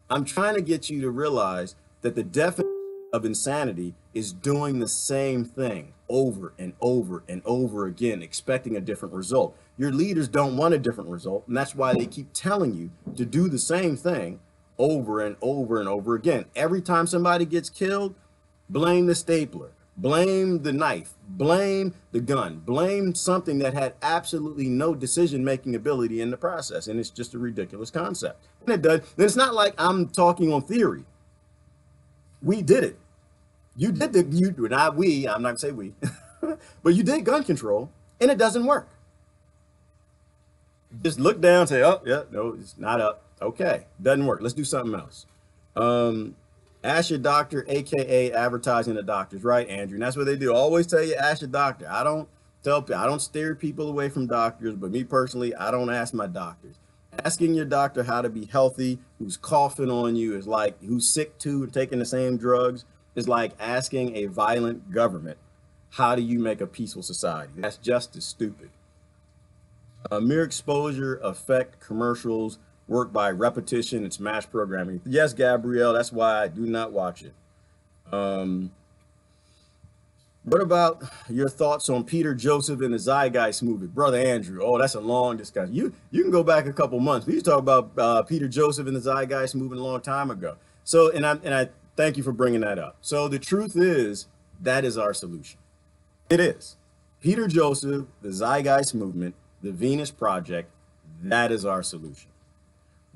I'm trying to get you to realize that the definition of insanity is doing the same thing over and over and over again, expecting a different result. Your leaders don't want a different result, and that's why they keep telling you to do the same thing over and over and over again. Every time somebody gets killed, blame the stapler, blame the knife, blame the gun, blame something that had absolutely no decision-making ability in the process, and it's just a ridiculous concept. And it does. And it's not like I'm talking on theory. We did it. You did not we, I'm not gonna say we, but you did gun control and it doesn't work. Just look down, say, oh, yeah, no, it's not up. Okay, doesn't work. Let's do something else. Ask your doctor, AKA advertising the doctors, right, Andrew? And that's what they do. Always tell you, ask your doctor. I don't steer people away from doctors, but me personally, I don't ask my doctors. Asking your doctor how to be healthy, who's coughing on you, is like, who's sick too and taking the same drugs, is like asking a violent government, how do you make a peaceful society? That's just as stupid. Mere exposure, effect, commercials, work by repetition, it's mass programming. Yes, Gabrielle, that's why I do not watch it. What about your thoughts on Peter Joseph and the Zeitgeist movement? Brother Andrew, oh, that's a long discussion. You can go back a couple months. We used to talk about Peter Joseph and the Zeitgeist movement a long time ago. So, and I thank you for bringing that up. So the truth is, that is our solution. It is. Peter Joseph, the Zeitgeist movement, the Venus Project, that is our solution.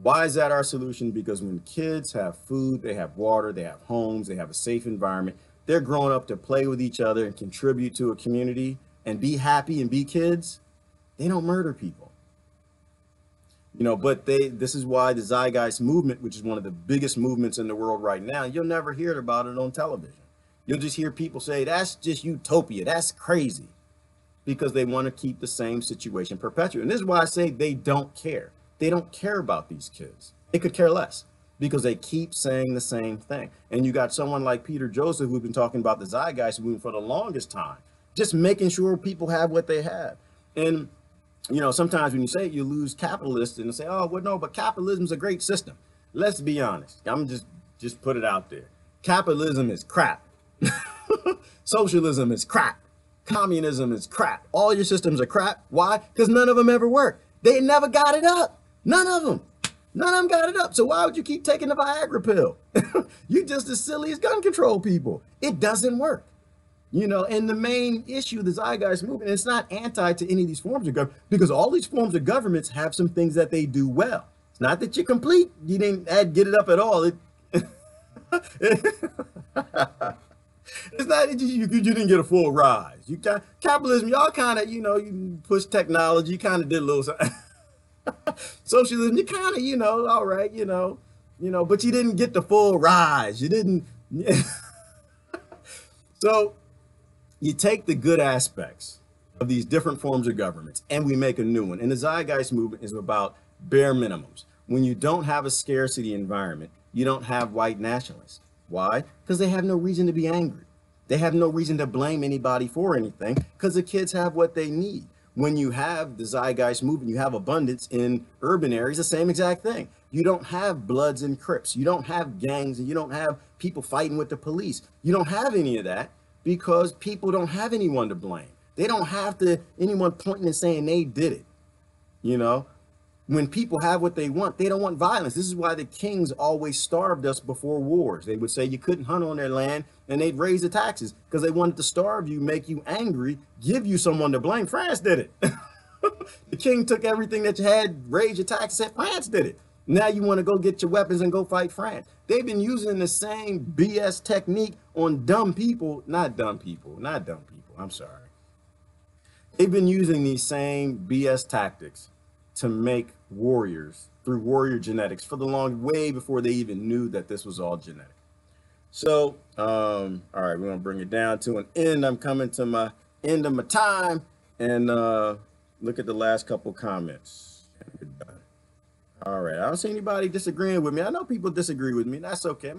Why is that our solution? Because when kids have food, they have water, they have homes, they have a safe environment, they're growing up to play with each other and contribute to a community and be happy and be kids, they don't murder people. But this is why the Zeitgeist movement, which is one of the biggest movements in the world right now, you'll never hear about it on television. You'll just hear people say, that's just utopia, that's crazy, because they want to keep the same situation perpetuated. And this is why I say they don't care. They don't care about these kids. They could care less because they keep saying the same thing. And you got someone like Peter Joseph, who's been talking about the Zeitgeist movement for the longest time, just making sure people have what they have. And sometimes when you say it, you lose capitalists and they say, oh, well, no, but capitalism's a great system. Let's be honest. I'm just put it out there. Capitalism is crap. Socialism is crap. Communism is crap. All your systems are crap. Why? Because none of them ever work. They never got it up. None of them got it up. So why would you keep taking the Viagra pill? You just as silly as gun control people. It doesn't work. And the main issue of the Zeitgeist movement, it's not anti to any of these forms of government, because all these forms of governments have some things that they do well. It's not that you're complete. You didn't get it up at all. It's not that you didn't get a full rise. Capitalism, y'all kind of, you push technology, you kind of did a little something. Socialism, you kind of, all right, but you didn't get the full rise. You didn't. So you take the good aspects of these different forms of governments and we make a new one. And the Zeitgeist movement is about bare minimums. When you don't have a scarcity environment, you don't have white nationalists. Why? Because they have no reason to be angry. They have no reason to blame anybody for anything because the kids have what they need. When you have the Zeitgeist movement, you have abundance in urban areas, the same exact thing. You don't have Bloods and Crips. You don't have gangs and you don't have people fighting with the police. You don't have any of that because people don't have anyone to blame. They don't have anyone pointing and saying they did it. When people have what they want, they don't want violence. This is why the kings always starved us before wars. They would say you couldn't hunt on their land and they'd raise the taxes because they wanted to starve you, make you angry, give you someone to blame. France did it. The king took everything that you had, raised your taxes, said France did it. Now you want to go get your weapons and go fight France. They've been using the same BS technique on dumb people, not dumb people, I'm sorry. They've been using these same BS tactics to make warriors through warrior genetics for way before they even knew that this was all genetic. So, all right, we're gonna bring it down to an end. I'm coming to my end of my time, and look at the last couple comments. All right, I don't see anybody disagreeing with me. I know people disagree with me. That's okay.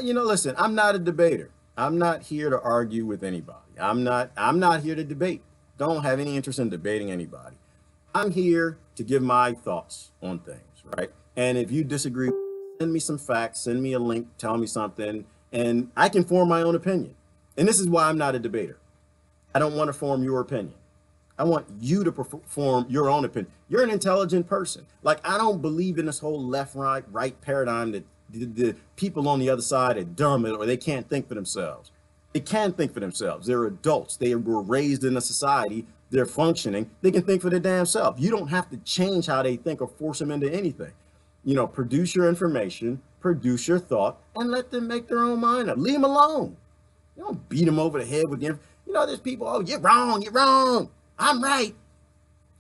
Listen, I'm not a debater. I'm not here to argue with anybody. I'm not here to debate. Don't have any interest in debating anybody. I'm here to give my thoughts on things, right? And if you disagree, send me some facts, send me a link, tell me something, and I can form my own opinion. And this is why I'm not a debater. I don't want to form your opinion. I want you to form your own opinion. You're an intelligent person. Like, I don't believe in this whole left, right paradigm that the people on the other side are dumb or they can't think for themselves. They can think for themselves. They're adults. They were raised in a society. They're functioning. They can think for their damn self. You don't have to change how they think or force them into anything. Produce your information, produce your thought, and let them make their own mind up. Leave them alone. You don't beat them over the head with the, there's people, oh, you're wrong. I'm right.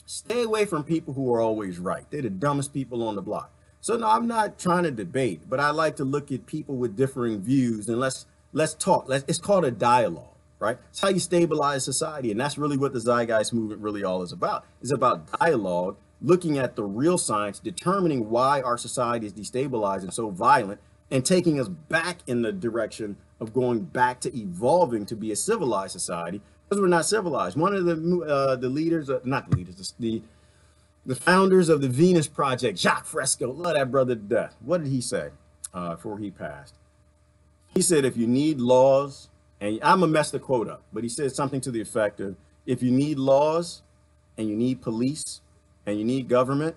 Stay away from people who are always right. They're the dumbest people on the block. So no, I'm not trying to debate, but I like to look at people with differing views and let's talk. It's called a dialogue, right? It's how you stabilize society. And that's really what the Zeitgeist movement really all is about. It's about dialogue, looking at the real science, determining why our society is destabilized and so violent, and taking us back in the direction of going back to evolving to be a civilized society, because we're not civilized. One of the leaders, not the leaders, the founders of the Venus Project, Jacques Fresco, love that brother to death. What did he say before he passed? He said, if you need laws, and I'm gonna mess the quote up, but he said something to the effect of, if you need laws and you need police and you need government,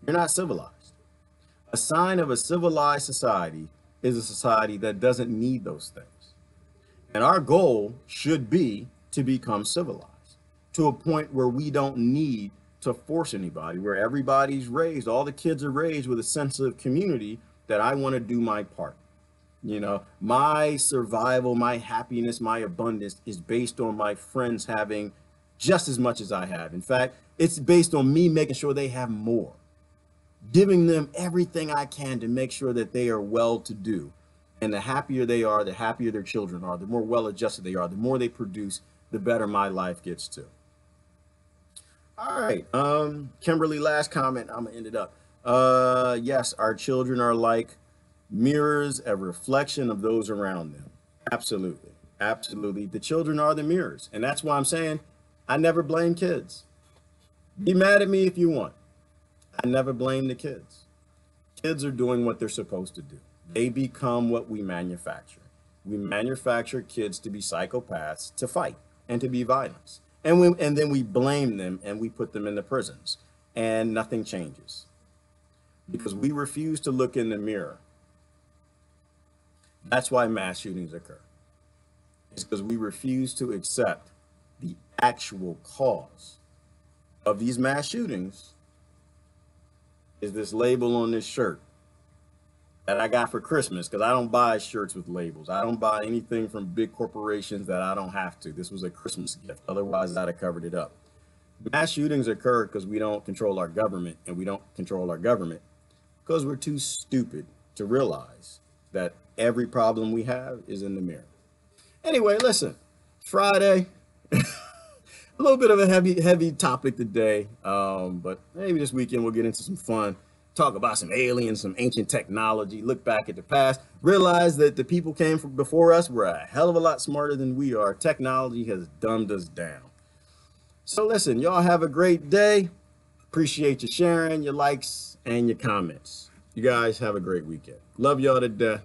you're not civilized. A sign of a civilized society is a society that doesn't need those things. And our goal should be to become civilized to a point where we don't need to force anybody, where everybody's raised, all the kids are raised with a sense of community that I want to do my part. My survival, my happiness, my abundance is based on my friends having just as much as I have. In fact, it's based on me making sure they have more, giving them everything I can to make sure that they are well to do. And the happier they are, the happier their children are, the more well-adjusted they are, the more they produce, the better my life gets too. All right, Kimberly, last comment, I'm gonna end it up. Yes, our children are like mirrors, a reflection of those around them. Absolutely, absolutely. The children are the mirrors. And that's why I'm saying I never blame kids. Be mad at me if you want. I never blame the kids. Kids are doing what they're supposed to do. They become what we manufacture. We manufacture kids to be psychopaths, to fight, and to be violent. And then we blame them and we put them in the prisons. And nothing changes. Because we refuse to look in the mirror. That's why mass shootings occur. It's because we refuse to accept the actual cause of these mass shootings is this label on this shirt that I got for Christmas, because I don't buy shirts with labels. I don't buy anything from big corporations that I don't have to. This was a Christmas gift. Otherwise, I'd have covered it up. Mass shootings occur because we don't control our government, and we don't control our government because we're too stupid to realize that every problem we have is in the mirror. Anyway, listen, Friday, a little bit of a heavy topic today, but maybe this weekend we'll get into some fun. Talk about some aliens, some ancient technology, look back at the past, realize that the people came from before us were a hell of a lot smarter than we are. Technology has dumbed us down. So listen, y'all have a great day. Appreciate you sharing, your likes, and your comments. You guys have a great weekend. Love y'all to death.